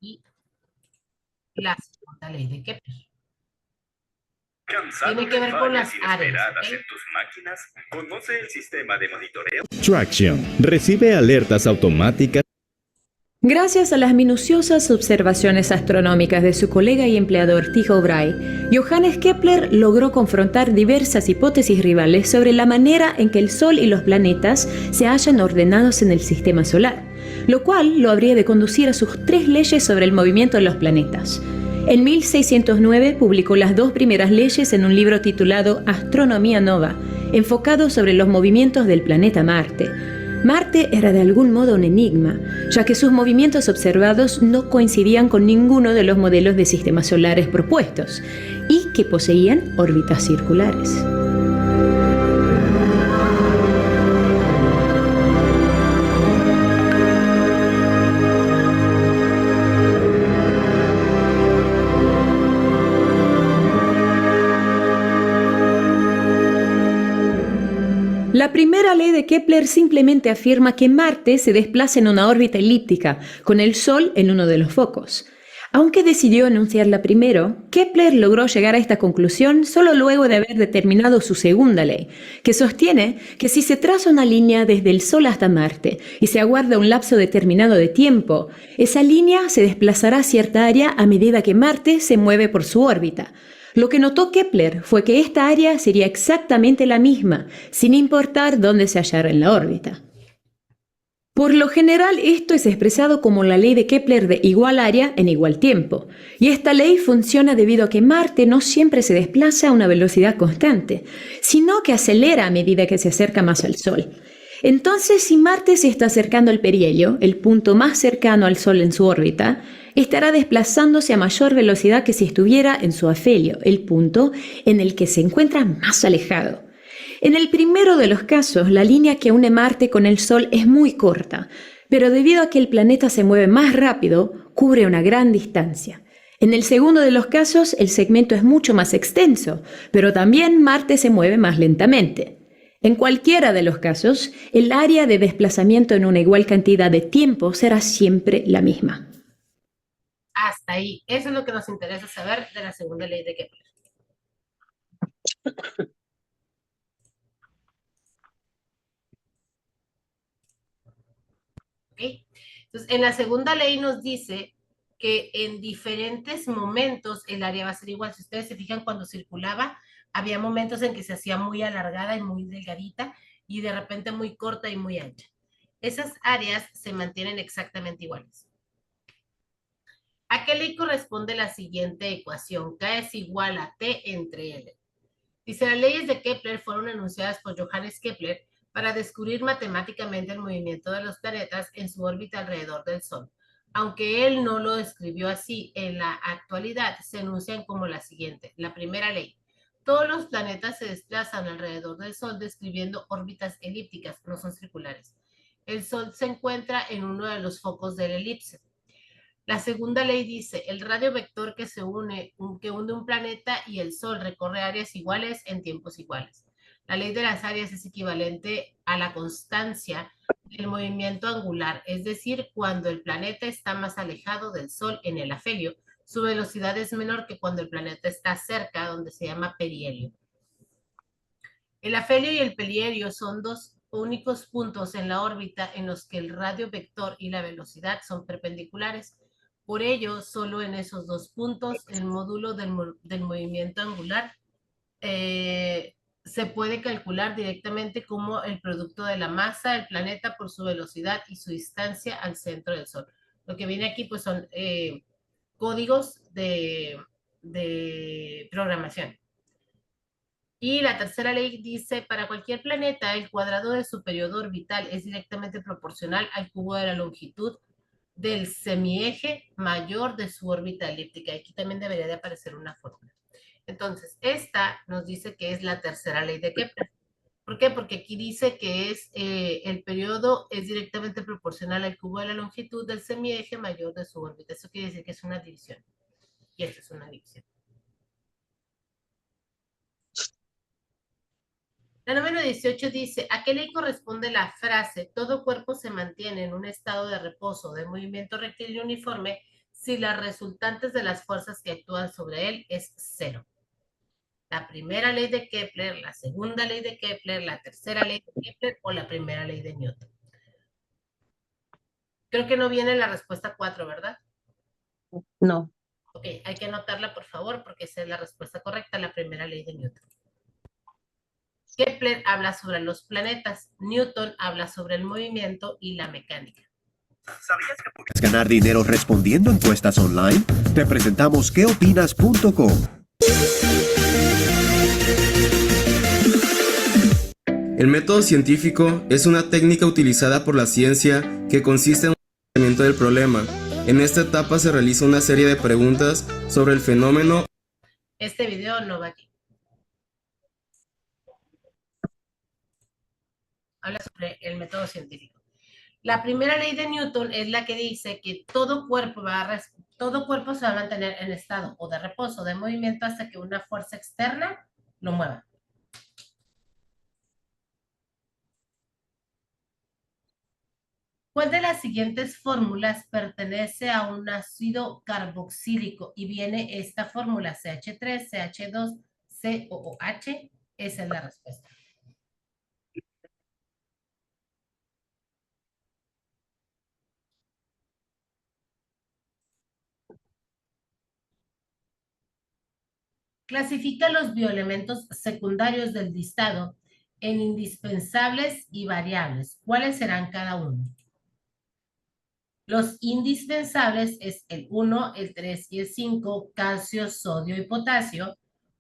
Y la segunda ley de Kepler. Tiene que ver con las áreas. ¿Okay? En tus máquinas, conoce el sistema de monitoreo. Traction recibe alertas automáticas. Gracias a las minuciosas observaciones astronómicas de su colega y empleador Tycho Brahe, Johannes Kepler logró confrontar diversas hipótesis rivales sobre la manera en que el Sol y los planetas se hallan ordenados en el sistema solar, lo cual lo habría de conducir a sus 3 leyes sobre el movimiento de los planetas. En 1609 publicó las 2 primeras leyes en un libro titulado Astronomía Nova, enfocado sobre los movimientos del planeta Marte. Marte era de algún modo un enigma, ya que sus movimientos observados no coincidían con ninguno de los modelos de sistemas solares propuestos y que poseían órbitas circulares. La primera ley de Kepler simplemente afirma que Marte se desplaza en una órbita elíptica, con el Sol en uno de los focos. Aunque decidió enunciarla primero, Kepler logró llegar a esta conclusión solo luego de haber determinado su segunda ley, que sostiene que si se traza una línea desde el Sol hasta Marte y se aguarda un lapso determinado de tiempo, esa línea se desplazará a cierta área a medida que Marte se mueve por su órbita. Lo que notó Kepler fue que esta área sería exactamente la misma, sin importar dónde se hallara en la órbita. Por lo general, esto es expresado como la ley de Kepler de igual área en igual tiempo, y esta ley funciona debido a que Marte no siempre se desplaza a una velocidad constante, sino que acelera a medida que se acerca más al Sol. Entonces, si Marte se está acercando al perihelio, el punto más cercano al Sol en su órbita, estará desplazándose a mayor velocidad que si estuviera en su afelio, el punto en el que se encuentra más alejado. En el primero de los casos, la línea que une Marte con el Sol es muy corta, pero debido a que el planeta se mueve más rápido, cubre una gran distancia. En el segundo de los casos, el segmento es mucho más extenso, pero también Marte se mueve más lentamente. En cualquiera de los casos, el área de desplazamiento en una igual cantidad de tiempo será siempre la misma. Hasta ahí. Eso es lo que nos interesa saber de la segunda ley de Kepler. Entonces, en la segunda ley nos dice que en diferentes momentos el área va a ser igual. Si ustedes se fijan, cuando circulaba, había momentos en que se hacía muy alargada y muy delgadita, y de repente muy corta y muy ancha. Esas áreas se mantienen exactamente iguales. ¿A qué ley corresponde la siguiente ecuación? K es igual a T entre L. Dice, las leyes de Kepler fueron enunciadas por Johannes Kepler para descubrir matemáticamente el movimiento de los planetas en su órbita alrededor del Sol. Aunque él no lo escribió así, en la actualidad se enuncian como la siguiente. La primera ley. Todos los planetas se desplazan alrededor del Sol describiendo órbitas elípticas, no son circulares. El Sol se encuentra en uno de los focos del elipse. La segunda ley dice, el radio vector que une un planeta y el Sol recorre áreas iguales en tiempos iguales. La ley de las áreas es equivalente a la constancia del movimiento angular, es decir, cuando el planeta está más alejado del Sol en el afelio, su velocidad es menor que cuando el planeta está cerca, donde se llama perihelio. El afelio y el perihelio son dos únicos puntos en la órbita en los que el radio vector y la velocidad son perpendiculares. Por ello, solo en esos dos puntos, el módulo del movimiento angular se puede calcular directamente como el producto de la masa del planeta por su velocidad y su distancia al centro del Sol. Lo que viene aquí pues son códigos de programación. Y la tercera ley dice, para cualquier planeta, el cuadrado de su periodo orbital es directamente proporcional al cubo de la longitud del semieje mayor de su órbita elíptica. Aquí también debería de aparecer una fórmula. Entonces, esta nos dice que es la tercera ley de Kepler. ¿Por qué? Porque aquí dice que el periodo es directamente proporcional al cubo de la longitud del semieje mayor de su órbita. Eso quiere decir que es una división. Y esta es una división. La número 18 dice, ¿a qué ley corresponde la frase todo cuerpo se mantiene en un estado de reposo de movimiento rectilíneo uniforme si las resultantes de las fuerzas que actúan sobre él es cero? La primera ley de Kepler, la segunda ley de Kepler, la tercera ley de Kepler o la primera ley de Newton. Creo que no viene la respuesta 4, ¿verdad? No. Ok, hay que anotarla por favor porque esa es la respuesta correcta, la primera ley de Newton. Kepler habla sobre los planetas, Newton habla sobre el movimiento y la mecánica. ¿Sabías que ¿Quieres ganar dinero respondiendo encuestas online? Te presentamos queopinas.com. El método científico es una técnica utilizada por la ciencia que consiste en un planteamiento del problema. En esta etapa se realiza una serie de preguntas sobre el fenómeno. Este video no va aquí. Habla sobre el método científico. La primera ley de Newton es la que dice que todo cuerpo se va a mantener en estado o de reposo, de movimiento, hasta que una fuerza externa lo mueva. ¿Cuál de las siguientes fórmulas pertenece a un ácido carboxílico? Y viene esta fórmula, CH3, CH2, COOH. Esa es la respuesta. Clasifica los bioelementos secundarios del listado en indispensables y variables. ¿Cuáles serán cada uno? Los indispensables es el 1, el 3 y el 5, calcio, sodio y potasio.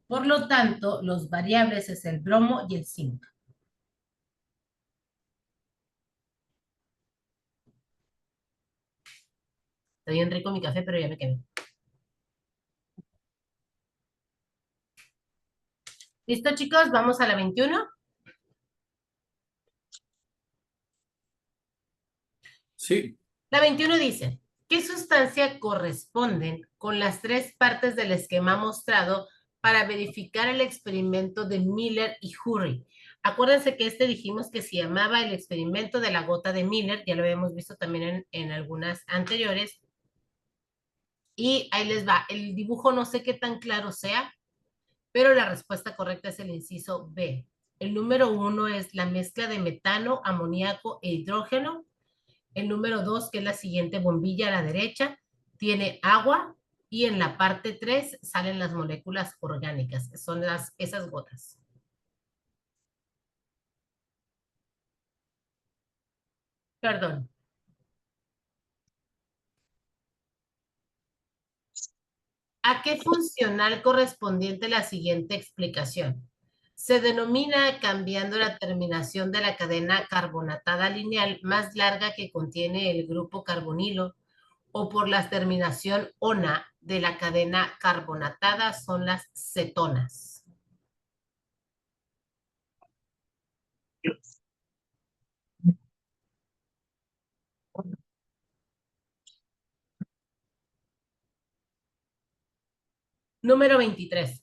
Por lo tanto, los variables es el bromo y el zinc. Está bien rico mi café, pero ya me quemé. ¿Listo, chicos? Vamos a la 21. Sí. La 21 dice, ¿qué sustancia corresponden con las tres partes del esquema mostrado para verificar el experimento de Miller y Urey? Acuérdense que dijimos que se llamaba el experimento de la gota de Miller, ya lo habíamos visto también en algunas anteriores. Y ahí les va, el dibujo no sé qué tan claro sea, pero la respuesta correcta es el inciso B. El número 1 es la mezcla de metano, amoníaco e hidrógeno. El número 2, que es la siguiente bombilla a la derecha, tiene agua y en la parte 3 salen las moléculas orgánicas, son esas gotas. Perdón. ¿A qué funcional correspondiente la siguiente explicación? Se denomina cambiando la terminación de la cadena carbonatada lineal más larga que contiene el grupo carbonilo, o por la terminación ona de la cadena carbonatada son las cetonas. Número 23.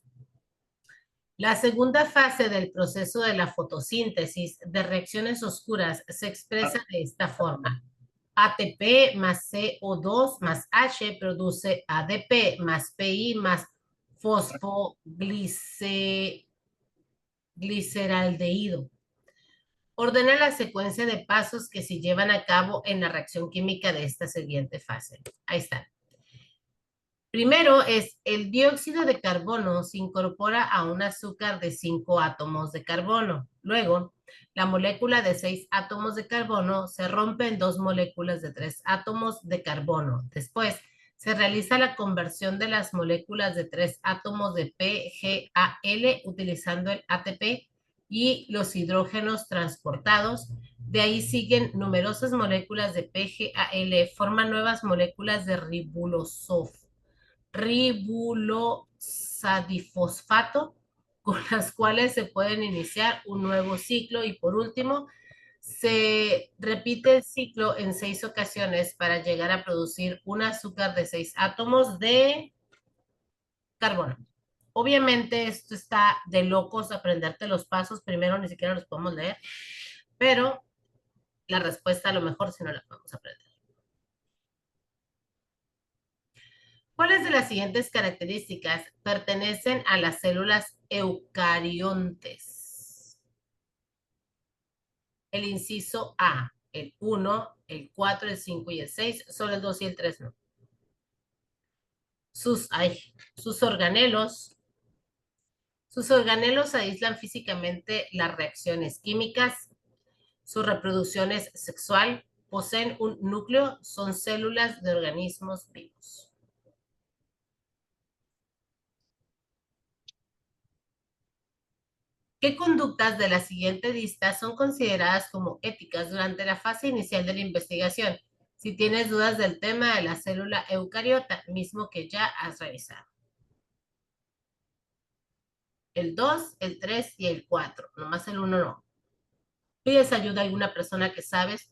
La segunda fase del proceso de la fotosíntesis de reacciones oscuras se expresa de esta forma. ATP más CO2 más H produce ADP más PI más fosfogliceraldehído. Ordena la secuencia de pasos que se llevan a cabo en la reacción química de esta siguiente fase. Ahí está. Primero es el dióxido de carbono se incorpora a un azúcar de 5 átomos de carbono. Luego, la molécula de 6 átomos de carbono se rompe en 2 moléculas de 3 átomos de carbono. Después, se realiza la conversión de las moléculas de 3 átomos de PGAL utilizando el ATP y los hidrógenos transportados. De ahí siguen numerosas moléculas de PGAL, forman nuevas moléculas de ribulosadifosfato, con las cuales se pueden iniciar un nuevo ciclo. Y por último, se repite el ciclo en 6 ocasiones para llegar a producir un azúcar de 6 átomos de carbono. Obviamente esto está de locos aprenderte los pasos, primero ni siquiera los podemos leer, pero la respuesta a lo mejor si no la podemos aprender. ¿Cuáles de las siguientes características pertenecen a las células eucariontes? El inciso A, el 1, el 4, el 5 y el 6, solo el 2 y el 3 no. Sus organelos aíslan físicamente las reacciones químicas. Su reproducción es sexual, poseen un núcleo, son células de organismos vivos. ¿Qué conductas de la siguiente lista son consideradas como éticas durante la fase inicial de la investigación? Si tienes dudas del tema de la célula eucariota, mismo que ya has revisado. El 2, el 3 y el 4, nomás el 1 no. Pides ayuda a alguna persona que sabes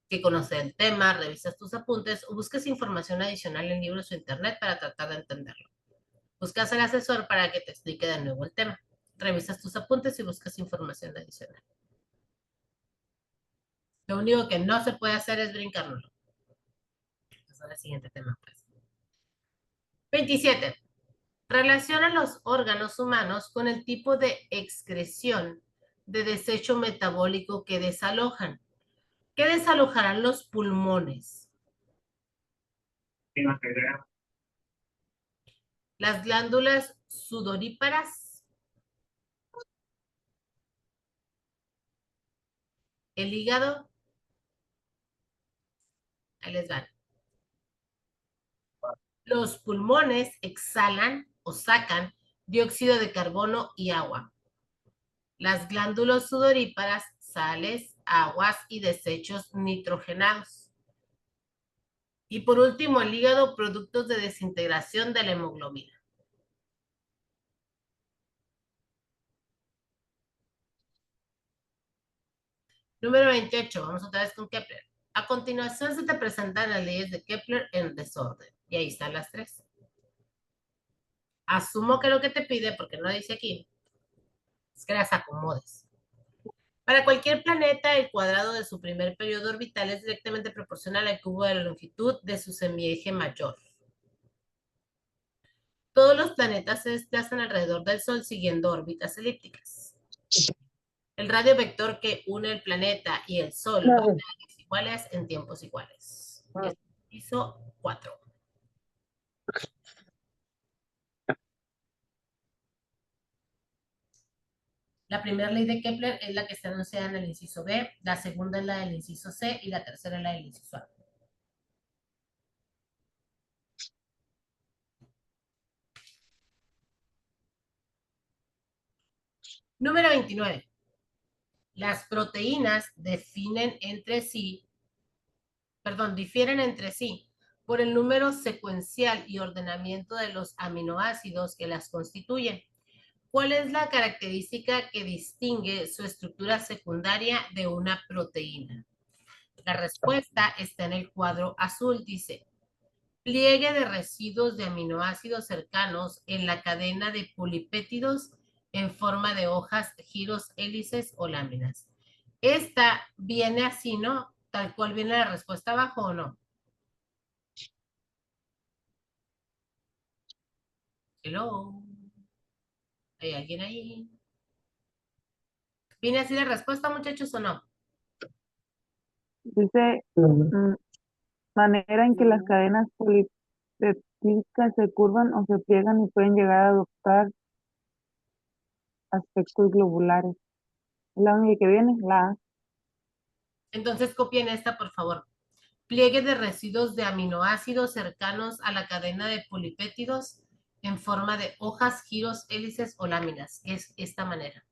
que conoce el tema, revisas tus apuntes o buscas información adicional en libros o internet para tratar de entenderlo. Buscas al asesor para que te explique de nuevo el tema. Revisas tus apuntes y buscas información adicional. Lo único que no se puede hacer es brincárnoslo. Pasar al siguiente tema, pues. 27. Relaciona los órganos humanos con el tipo de excreción de desecho metabólico que desalojan. ¿Qué desalojarán los pulmones? Las glándulas sudoríparas, el hígado. Ahí les van. Los pulmones exhalan o sacan dióxido de carbono y agua. Las glándulas sudoríparas, sales, aguas y desechos nitrogenados. Y por último, el hígado, productos de desintegración de la hemoglobina. Número 28, vamos otra vez con Kepler. A continuación se te presentan las leyes de Kepler en desorden. Y ahí están las 3. Asumo que lo que te pide, porque no dice aquí, es que las acomodes. Para cualquier planeta, el cuadrado de su primer periodo orbital es directamente proporcional al cubo de la longitud de su semieje mayor. Todos los planetas se desplazan alrededor del Sol siguiendo órbitas elípticas. El radio vector que une el planeta y el Sol es igual iguales en tiempos iguales. Inciso 4. La primera ley de Kepler es la que está anunciada en el inciso B, la segunda es la del inciso C y la tercera es la del inciso A. Número 29. Las proteínas difieren entre sí por el número secuencial y ordenamiento de los aminoácidos que las constituyen. ¿Cuál es la característica que distingue su estructura secundaria de una proteína? La respuesta está en el cuadro azul, dice: pliegue de residuos de aminoácidos cercanos en la cadena de polipéptidos en forma de hojas, giros, hélices o láminas. Esta viene así, ¿no? Tal cual viene la respuesta abajo, ¿o no? Hello. ¿Hay alguien ahí? ¿Viene así la respuesta, muchachos, o no? Dice manera en que las cadenas polipépticas se curvan o se pliegan y pueden llegar a adoptar aspectos globulares. La única que viene, la A. Entonces copien esta, por favor. Pliegue de residuos de aminoácidos cercanos a la cadena de polipéptidos en forma de hojas, giros, hélices o láminas. Es esta manera.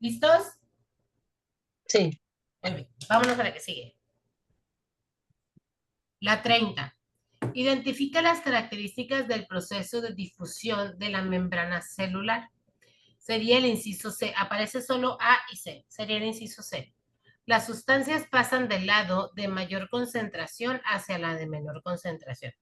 ¿Listos? Sí. Muy bien. Vámonos a la que sigue. La 30. Identifica las características del proceso de difusión de la membrana celular. Sería el inciso C. Aparece solo A y C. Sería el inciso C. Las sustancias pasan del lado de mayor concentración hacia la de menor concentración.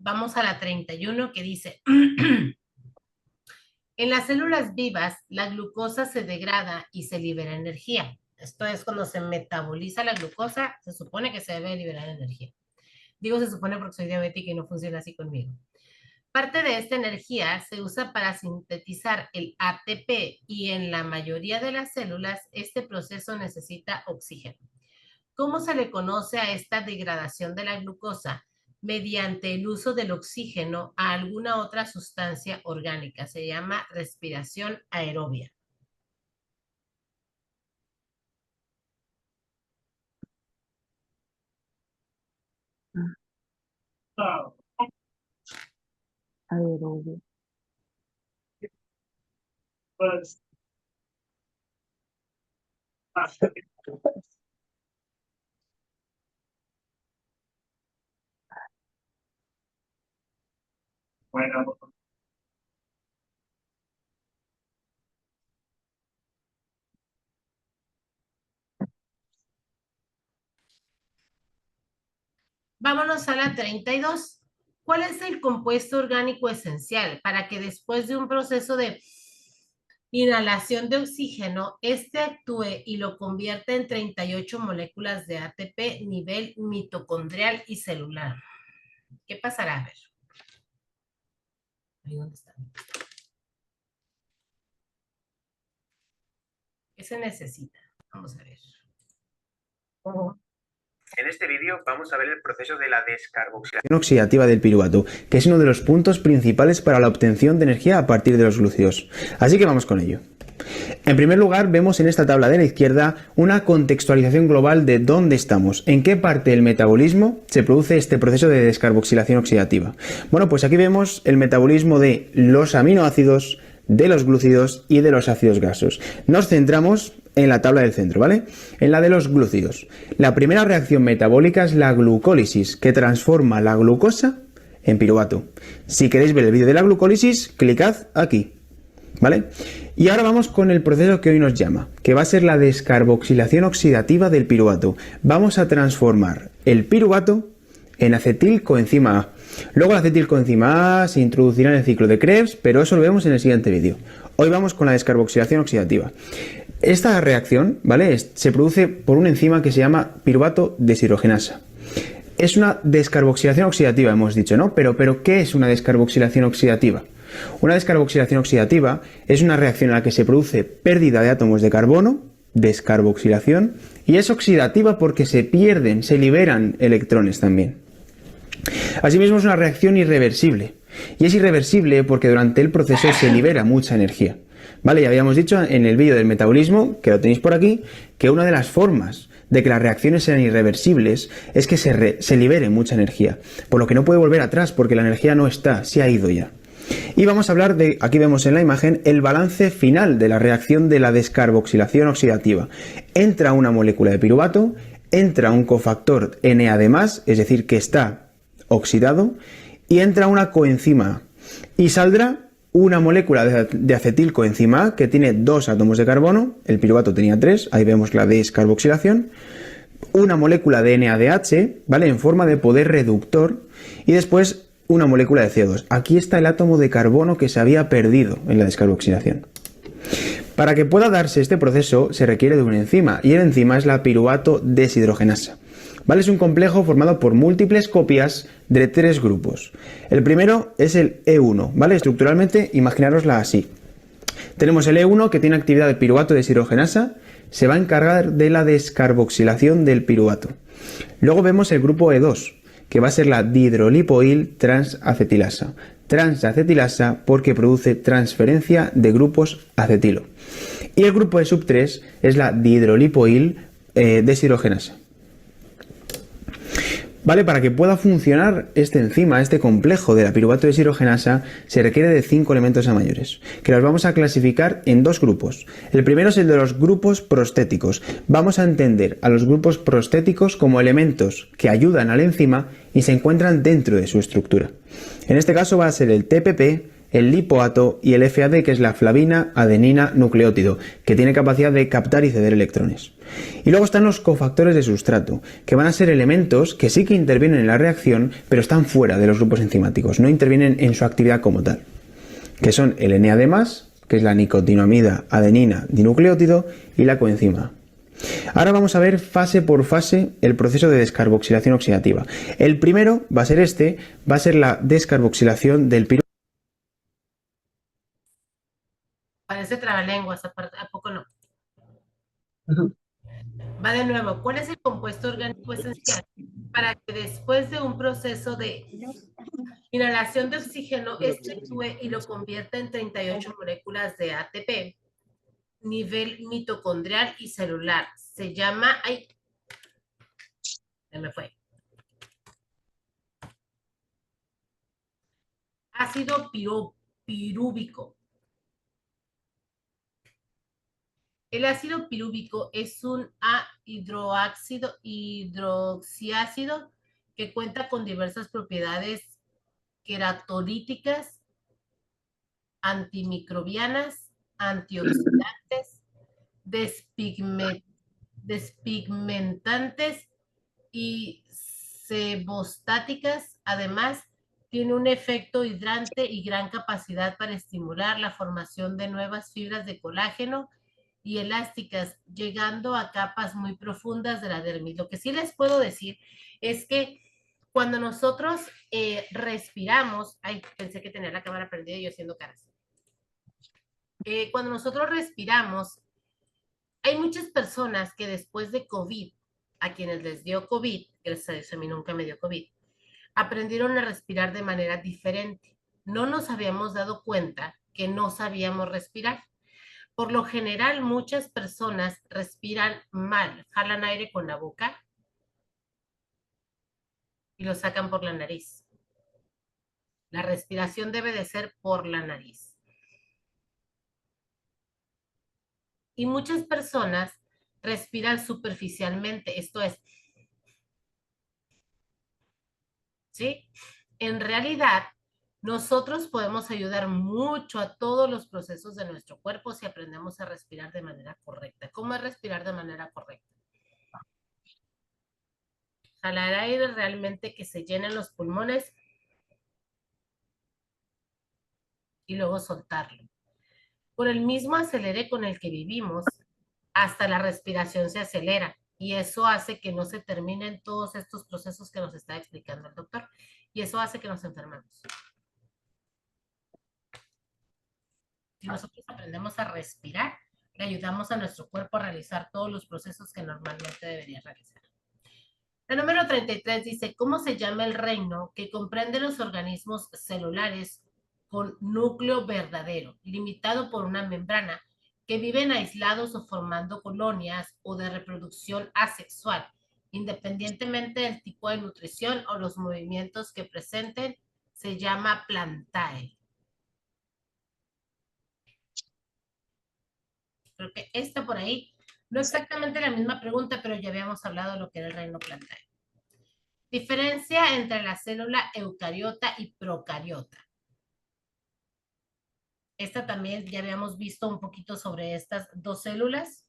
Vamos a la 31 que dice: en las células vivas, la glucosa se degrada y se libera energía. Esto es cuando se metaboliza la glucosa, se supone que se debe liberar energía. Digo se supone porque soy diabética y no funciona así conmigo. Parte de esta energía se usa para sintetizar el ATP y en la mayoría de las células este proceso necesita oxígeno. ¿Cómo se le conoce a esta degradación de la glucosa? Mediante el uso del oxígeno a alguna otra sustancia orgánica. Se llama respiración aerobia. Aerobia. Bueno. Vámonos a la 32. ¿Cuál es el compuesto orgánico esencial para que después de un proceso de inhalación de oxígeno, este actúe y lo convierta en 38 moléculas de ATP nivel mitocondrial y celular? ¿Qué pasará? A ver. Ahí dónde está. ¿Qué se necesita? Vamos a ver. En este vídeo vamos a ver el proceso de la descarboxilación oxidativa del piruvato, que es uno de los puntos principales para la obtención de energía a partir de los glúcidos. Así que vamos con ello. En primer lugar, vemos en esta tabla de la izquierda una contextualización global de dónde estamos, en qué parte del metabolismo se produce este proceso de descarboxilación oxidativa. Bueno, pues aquí vemos el metabolismo de los aminoácidos, de los glúcidos y de los ácidos grasos. Nos centramos en la tabla del centro, ¿vale? En la de los glúcidos. La primera reacción metabólica es la glucólisis, que transforma la glucosa en piruvato. Si queréis ver el vídeo de la glucólisis, clicad aquí, ¿vale? Y ahora vamos con el proceso que hoy nos llama, que va a ser la descarboxilación oxidativa del piruvato. Vamos a transformar el piruvato en acetilcoenzima A. Luego la acetilcoenzima A se introducirá en el ciclo de Krebs, pero eso lo vemos en el siguiente vídeo. Hoy vamos con la descarboxilación oxidativa. Esta reacción, ¿vale?, se produce por una enzima que se llama piruvato deshidrogenasa. Es una descarboxilación oxidativa, hemos dicho, ¿no? Pero ¿qué es una descarboxilación oxidativa? Una descarboxilación oxidativa es una reacción en la que se produce pérdida de átomos de carbono, descarboxilación, y es oxidativa porque se pierden, se liberan electrones también. Asimismo es una reacción irreversible, y es irreversible porque durante el proceso se libera mucha energía. Vale, ya habíamos dicho en el vídeo del metabolismo, que lo tenéis por aquí, que una de las formas de que las reacciones sean irreversibles es que se libere mucha energía, por lo que no puede volver atrás porque la energía no está, se ha ido ya. Y vamos a hablar de, aquí vemos en la imagen, el balance final de la reacción de la descarboxilación oxidativa. Entra una molécula de piruvato, entra un cofactor Na+, es decir, que está oxidado, y entra una coenzima A. Y saldrá una molécula de acetilcoenzima A que tiene 2 átomos de carbono, el piruvato tenía 3, ahí vemos la descarboxilación, una molécula de NADH, ¿vale?, en forma de poder reductor, y después una molécula de CO2. Aquí está el átomo de carbono que se había perdido en la descarboxilación. Para que pueda darse este proceso se requiere de una enzima, y el enzima es la piruvato deshidrogenasa. ¿Vale? Es un complejo formado por múltiples copias de 3 grupos. El primero es el E1, ¿vale? Estructuralmente, imaginárosla así. Tenemos el E1 que tiene actividad de piruvato deshidrogenasa, se va a encargar de la descarboxilación del piruvato. Luego vemos el grupo E2, que va a ser la dihidrolipoil transacetilasa. Transacetilasa porque produce transferencia de grupos acetilo. Y el grupo E sub 3 es la dihidrolipoil deshidrogenasa. Vale, para que pueda funcionar este enzima, este complejo de la piruvato deshidrogenasa, se requiere de 5 elementos A mayores, que los vamos a clasificar en 2 grupos. El primero es el de los grupos prostéticos. Vamos a entender a los grupos prostéticos como elementos que ayudan al enzima y se encuentran dentro de su estructura. En este caso va a ser el TPP, el lipoato y el FAD, que es la flavina adenina nucleótido, que tiene capacidad de captar y ceder electrones. Y luego están los cofactores de sustrato, que van a ser elementos que sí que intervienen en la reacción, pero están fuera de los grupos enzimáticos, no intervienen en su actividad como tal, que son el NAD+, que es la nicotinamida adenina dinucleótido, y la coenzima. Ahora vamos a ver fase por fase el proceso de descarboxilación oxidativa. El primero va a ser va a ser la descarboxilación del piruvato. Parece trabalenguas, ¿a poco no? Va de nuevo. ¿Cuál es el compuesto orgánico esencial para que después de un proceso de inhalación de oxígeno, actúe y lo convierta en 38 moléculas de ATP, nivel mitocondrial y celular? Se llama... ¡Ay! Se me fue. Ácido pirúvico. El ácido pirúvico es un hidroxiácido que cuenta con diversas propiedades queratolíticas, antimicrobianas, antioxidantes, despigmentantes y sebostáticas. Además, tiene un efecto hidrante y gran capacidad para estimular la formación de nuevas fibras de colágeno y elásticas, llegando a capas muy profundas de la dermis. Lo que sí les puedo decir es que cuando nosotros respiramos, ay, pensé que tenía la cámara prendida y yo haciendo caras. Cuando nosotros respiramos, hay muchas personas que después de COVID a quienes les dio COVID, gracias a mí nunca me dio COVID, aprendieron a respirar de manera diferente. No nos habíamos dado cuenta que no sabíamos respirar. Por lo general, muchas personas respiran mal, jalan aire con la boca y lo sacan por la nariz. La respiración debe de ser por la nariz. Y muchas personas respiran superficialmente, esto es, ¿sí? En realidad, nosotros podemos ayudar mucho a todos los procesos de nuestro cuerpo si aprendemos a respirar de manera correcta. ¿Cómo es respirar de manera correcta? Jalar aire realmente que se llenen los pulmones y luego soltarlo. Por el mismo acelere con el que vivimos, hasta la respiración se acelera y eso hace que no se terminen todos estos procesos que nos está explicando el doctor y eso hace que nos enfermemos. Si nosotros aprendemos a respirar, le ayudamos a nuestro cuerpo a realizar todos los procesos que normalmente debería realizar. El número 33 dice, ¿cómo se llama el reino que comprende los organismos celulares con núcleo verdadero, limitado por una membrana, que viven aislados o formando colonias o de reproducción asexual, independientemente del tipo de nutrición o los movimientos que presenten? Se llama plantae. Creo que esta por ahí, no exactamente la misma pregunta, pero ya habíamos hablado de lo que era el reino plantae. Diferencia entre la célula eucariota y procariota. Esta también ya habíamos visto un poquito sobre estas dos células,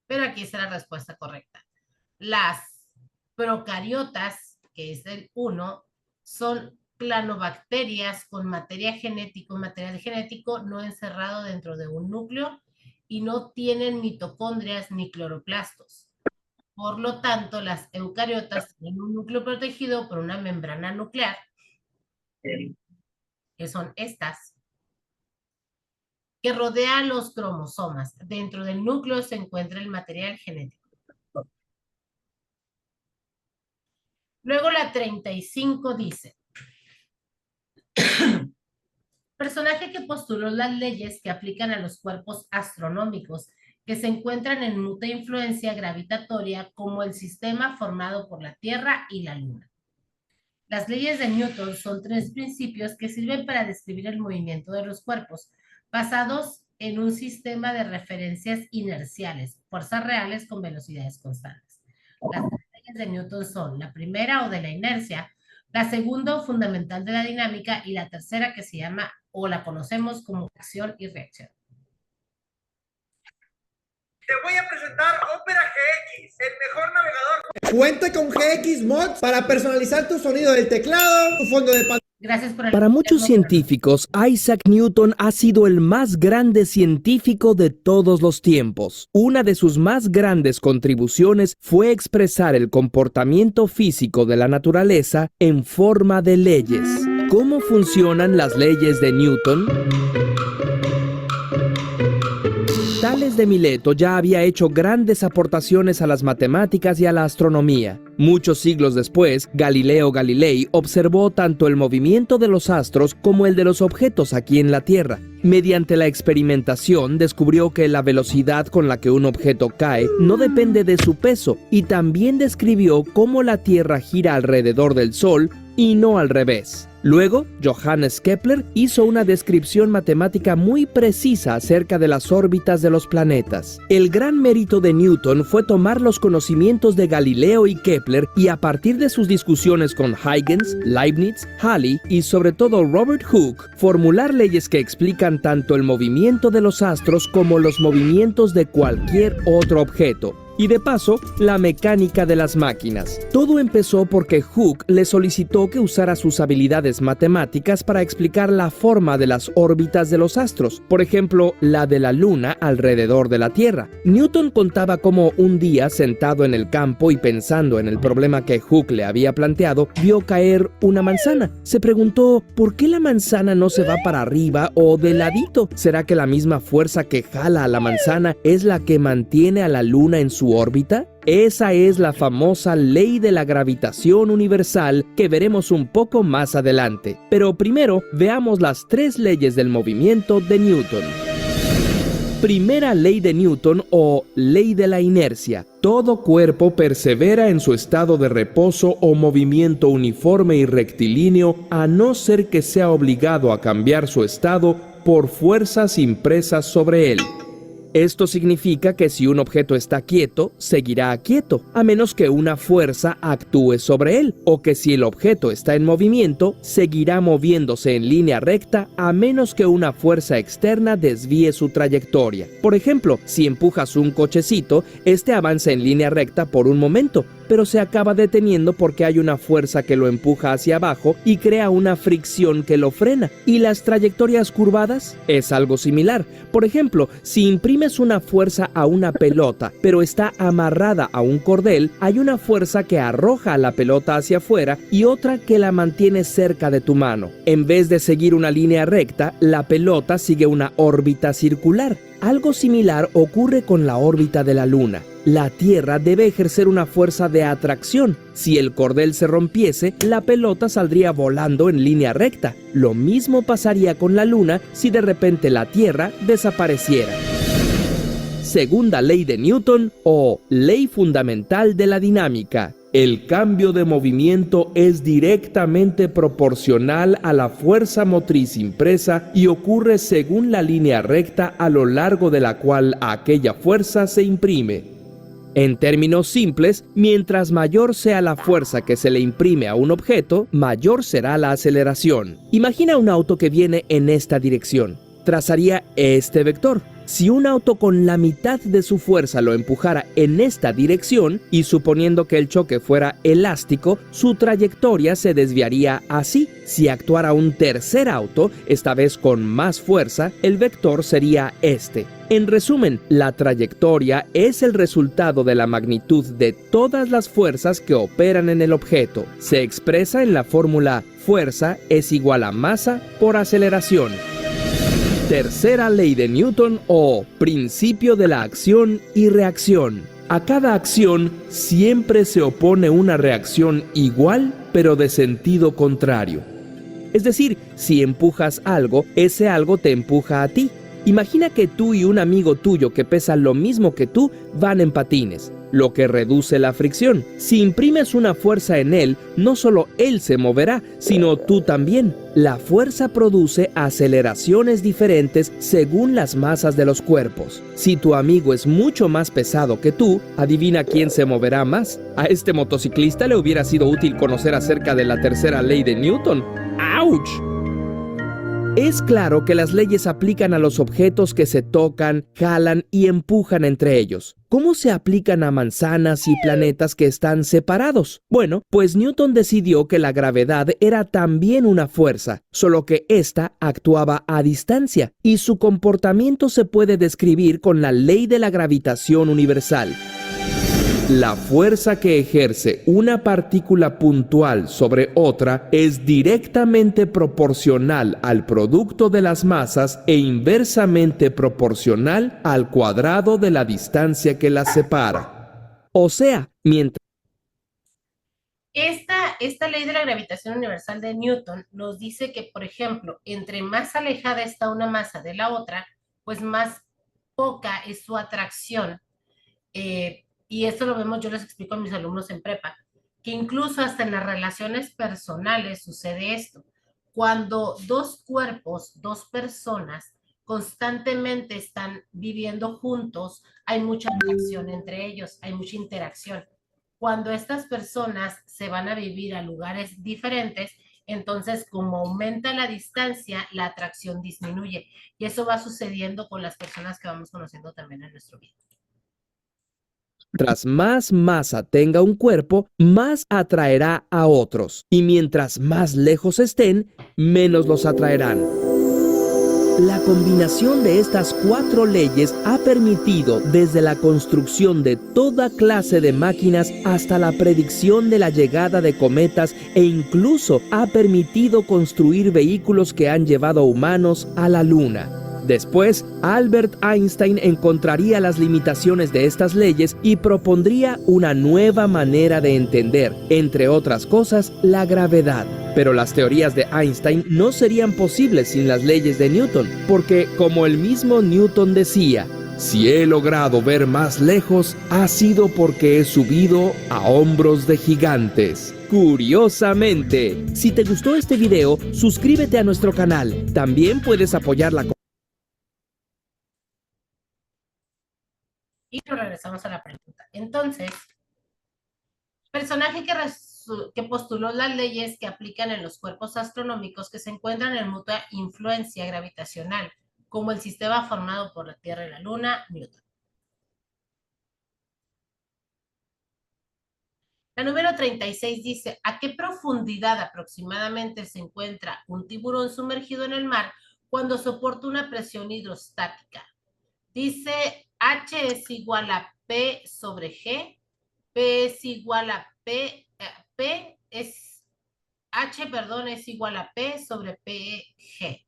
pero aquí está la respuesta correcta. Las procariotas, que es el 1, son planobacterias con material genético no encerrado dentro de un núcleo y no tienen mitocondrias ni cloroplastos. Por lo tanto, las eucariotas tienen un núcleo protegido por una membrana nuclear, que son estas, que rodea los cromosomas. Dentro del núcleo se encuentra el material genético. Luego la 35 dice, personaje que postuló las leyes que aplican a los cuerpos astronómicos que se encuentran en mutua influencia gravitatoria como el sistema formado por la Tierra y la Luna. Las leyes de Newton son 3 principios que sirven para describir el movimiento de los cuerpos, basados en un sistema de referencias inerciales, fuerzas reales con velocidades constantes. Las leyes de Newton son la primera o de la inercia, la segunda fundamental de la dinámica y la tercera que se llama o la conocemos como acción y reacción. Te voy a presentar Opera GX, el mejor navegador. Cuenta con GX Mods para personalizar tu sonido del teclado, tu fondo de pantalla. Gracias por el... Para muchos científicos, Isaac Newton ha sido el más grande científico de todos los tiempos. Una de sus más grandes contribuciones fue expresar el comportamiento físico de la naturaleza en forma de leyes. ¿Cómo funcionan las leyes de Newton? Tales de Mileto ya había hecho grandes aportaciones a las matemáticas y a la astronomía. Muchos siglos después, Galileo Galilei observó tanto el movimiento de los astros como el de los objetos aquí en la Tierra. Mediante la experimentación descubrió que la velocidad con la que un objeto cae no depende de su peso y también describió cómo la Tierra gira alrededor del Sol y no al revés. Luego, Johannes Kepler hizo una descripción matemática muy precisa acerca de las órbitas de los planetas. El gran mérito de Newton fue tomar los conocimientos de Galileo y Kepler y a partir de sus discusiones con Huygens, Leibniz, Halley y sobre todo Robert Hooke, formular leyes que explican tanto el movimiento de los astros como los movimientos de cualquier otro objeto. Y de paso, la mecánica de las máquinas. Todo empezó porque Hooke le solicitó que usara sus habilidades matemáticas para explicar la forma de las órbitas de los astros, por ejemplo, la de la Luna alrededor de la Tierra. Newton contaba cómo un día, sentado en el campo y pensando en el problema que Hooke le había planteado, vio caer una manzana. Se preguntó, ¿por qué la manzana no se va para arriba o de ladito? ¿Será que la misma fuerza que jala a la manzana es la que mantiene a la Luna en su órbita? Esa es la famosa ley de la gravitación universal que veremos un poco más adelante. Pero primero veamos las 3 leyes del movimiento de Newton. Primera ley de Newton o ley de la inercia. Todo cuerpo persevera en su estado de reposo o movimiento uniforme y rectilíneo a no ser que sea obligado a cambiar su estado por fuerzas impresas sobre él. Esto significa que si un objeto está quieto, seguirá quieto, a menos que una fuerza actúe sobre él, o que si el objeto está en movimiento, seguirá moviéndose en línea recta a menos que una fuerza externa desvíe su trayectoria. Por ejemplo, si empujas un cochecito, este avanza en línea recta por un momento, pero se acaba deteniendo porque hay una fuerza que lo empuja hacia abajo y crea una fricción que lo frena. ¿Y las trayectorias curvadas? Es algo similar. Por ejemplo, si imprimes una fuerza a una pelota, pero está amarrada a un cordel, hay una fuerza que arroja a la pelota hacia afuera y otra que la mantiene cerca de tu mano. En vez de seguir una línea recta, la pelota sigue una órbita circular. Algo similar ocurre con la órbita de la Luna. La Tierra debe ejercer una fuerza de atracción. Si el cordel se rompiese, la pelota saldría volando en línea recta. Lo mismo pasaría con la Luna si de repente la Tierra desapareciera. Segunda ley de Newton o ley fundamental de la dinámica. El cambio de movimiento es directamente proporcional a la fuerza motriz impresa y ocurre según la línea recta a lo largo de la cual aquella fuerza se imprime. En términos simples, mientras mayor sea la fuerza que se le imprime a un objeto, mayor será la aceleración. Imagina un auto que viene en esta dirección. Trazaría este vector. Si un auto con la mitad de su fuerza lo empujara en esta dirección, y suponiendo que el choque fuera elástico, su trayectoria se desviaría así. Si actuara un tercer auto, esta vez con más fuerza, el vector sería este. En resumen, la trayectoria es el resultado de la magnitud de todas las fuerzas que operan en el objeto. Se expresa en la fórmula fuerza es igual a masa por aceleración. Tercera ley de Newton o principio de la acción y reacción. A cada acción siempre se opone una reacción igual pero de sentido contrario. Es decir, si empujas algo, ese algo te empuja a ti. Imagina que tú y un amigo tuyo que pesa lo mismo que tú van en patines, lo que reduce la fricción. Si imprimes una fuerza en él, no solo él se moverá, sino tú también. La fuerza produce aceleraciones diferentes según las masas de los cuerpos. Si tu amigo es mucho más pesado que tú, adivina quién se moverá más. A este motociclista le hubiera sido útil conocer acerca de la tercera ley de Newton. ¡Auch! Es claro que las leyes aplican a los objetos que se tocan, jalan y empujan entre ellos. ¿Cómo se aplican a manzanas y planetas que están separados? Bueno, pues Newton decidió que la gravedad era también una fuerza, solo que ésta actuaba a distancia, y su comportamiento se puede describir con la ley de la gravitación universal. La fuerza que ejerce una partícula puntual sobre otra es directamente proporcional al producto de las masas e inversamente proporcional al cuadrado de la distancia que las separa. O sea, mientras... Esta ley de la gravitación universal de Newton nos dice que, por ejemplo, entre más alejada está una masa de la otra, pues más poca es su atracción. Y esto lo vemos, yo les explico a mis alumnos en prepa, que incluso hasta en las relaciones personales sucede esto. Cuando dos cuerpos, dos personas, constantemente están viviendo juntos, hay mucha atracción entre ellos, hay mucha interacción. Cuando estas personas se van a vivir a lugares diferentes, entonces como aumenta la distancia, la atracción disminuye. Y eso va sucediendo con las personas que vamos conociendo también en nuestro vida. Mientras más masa tenga un cuerpo, más atraerá a otros. Y mientras más lejos estén, menos los atraerán. La combinación de estas 4 leyes ha permitido desde la construcción de toda clase de máquinas hasta la predicción de la llegada de cometas e incluso ha permitido construir vehículos que han llevado humanos a la Luna. Después, Albert Einstein encontraría las limitaciones de estas leyes y propondría una nueva manera de entender, entre otras cosas, la gravedad. Pero las teorías de Einstein no serían posibles sin las leyes de Newton, porque, como el mismo Newton decía, si he logrado ver más lejos, ha sido porque he subido a hombros de gigantes. Curiosamente, si te gustó este video, suscríbete a nuestro canal. También puedes apoyar la... Y nos regresamos a la pregunta. Entonces, personaje que postuló las leyes que aplican en los cuerpos astronómicos que se encuentran en mutua influencia gravitacional, como el sistema formado por la Tierra y la Luna, Newton. La número 36 dice, ¿a qué profundidad aproximadamente se encuentra un tiburón sumergido en el mar cuando soporta una presión hidrostática? Dice, H es igual a P sobre G, P es igual a H es igual a P sobre PG.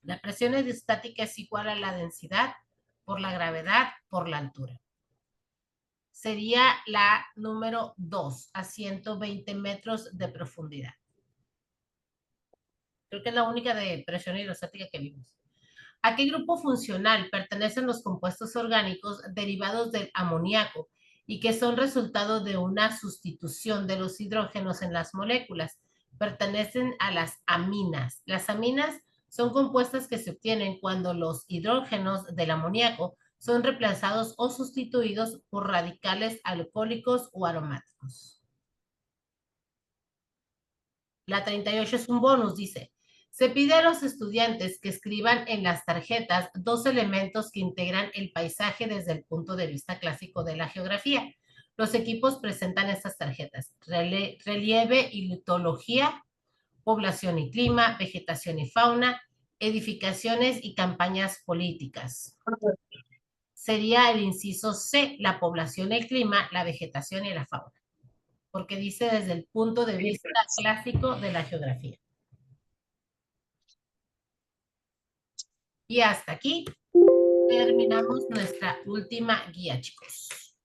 La presión hidrostática es igual a la densidad por la gravedad por la altura. Sería la número 2, a 120 metros de profundidad. Creo que es la única de presión hidrostática que vimos. ¿A qué grupo funcional pertenecen los compuestos orgánicos derivados del amoníaco y que son resultado de una sustitución de los hidrógenos en las moléculas? Pertenecen a las aminas. Las aminas son compuestas que se obtienen cuando los hidrógenos del amoníaco son reemplazados o sustituidos por radicales alcohólicos o aromáticos. La 38 es un bonus, dice. Se pide a los estudiantes que escriban en las tarjetas 2 elementos que integran el paisaje desde el punto de vista clásico de la geografía. Los equipos presentan estas tarjetas: relieve y litología, población y clima, vegetación y fauna, edificaciones y campañas políticas. Sería el inciso C, la población, el clima, la vegetación y la fauna, porque dice desde el punto de vista clásico de la geografía. Y hasta aquí terminamos nuestra última guía, chicos.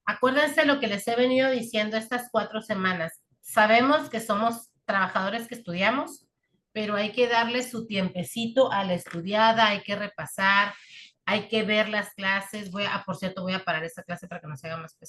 Acuérdense lo que les he venido diciendo estas 4 semanas. Sabemos que somos trabajadores que estudiamos, pero hay que darle su tiempecito a la estudiada, hay que repasar, hay que ver las clases. Por cierto, voy a parar esta clase para que no se haga más pesado.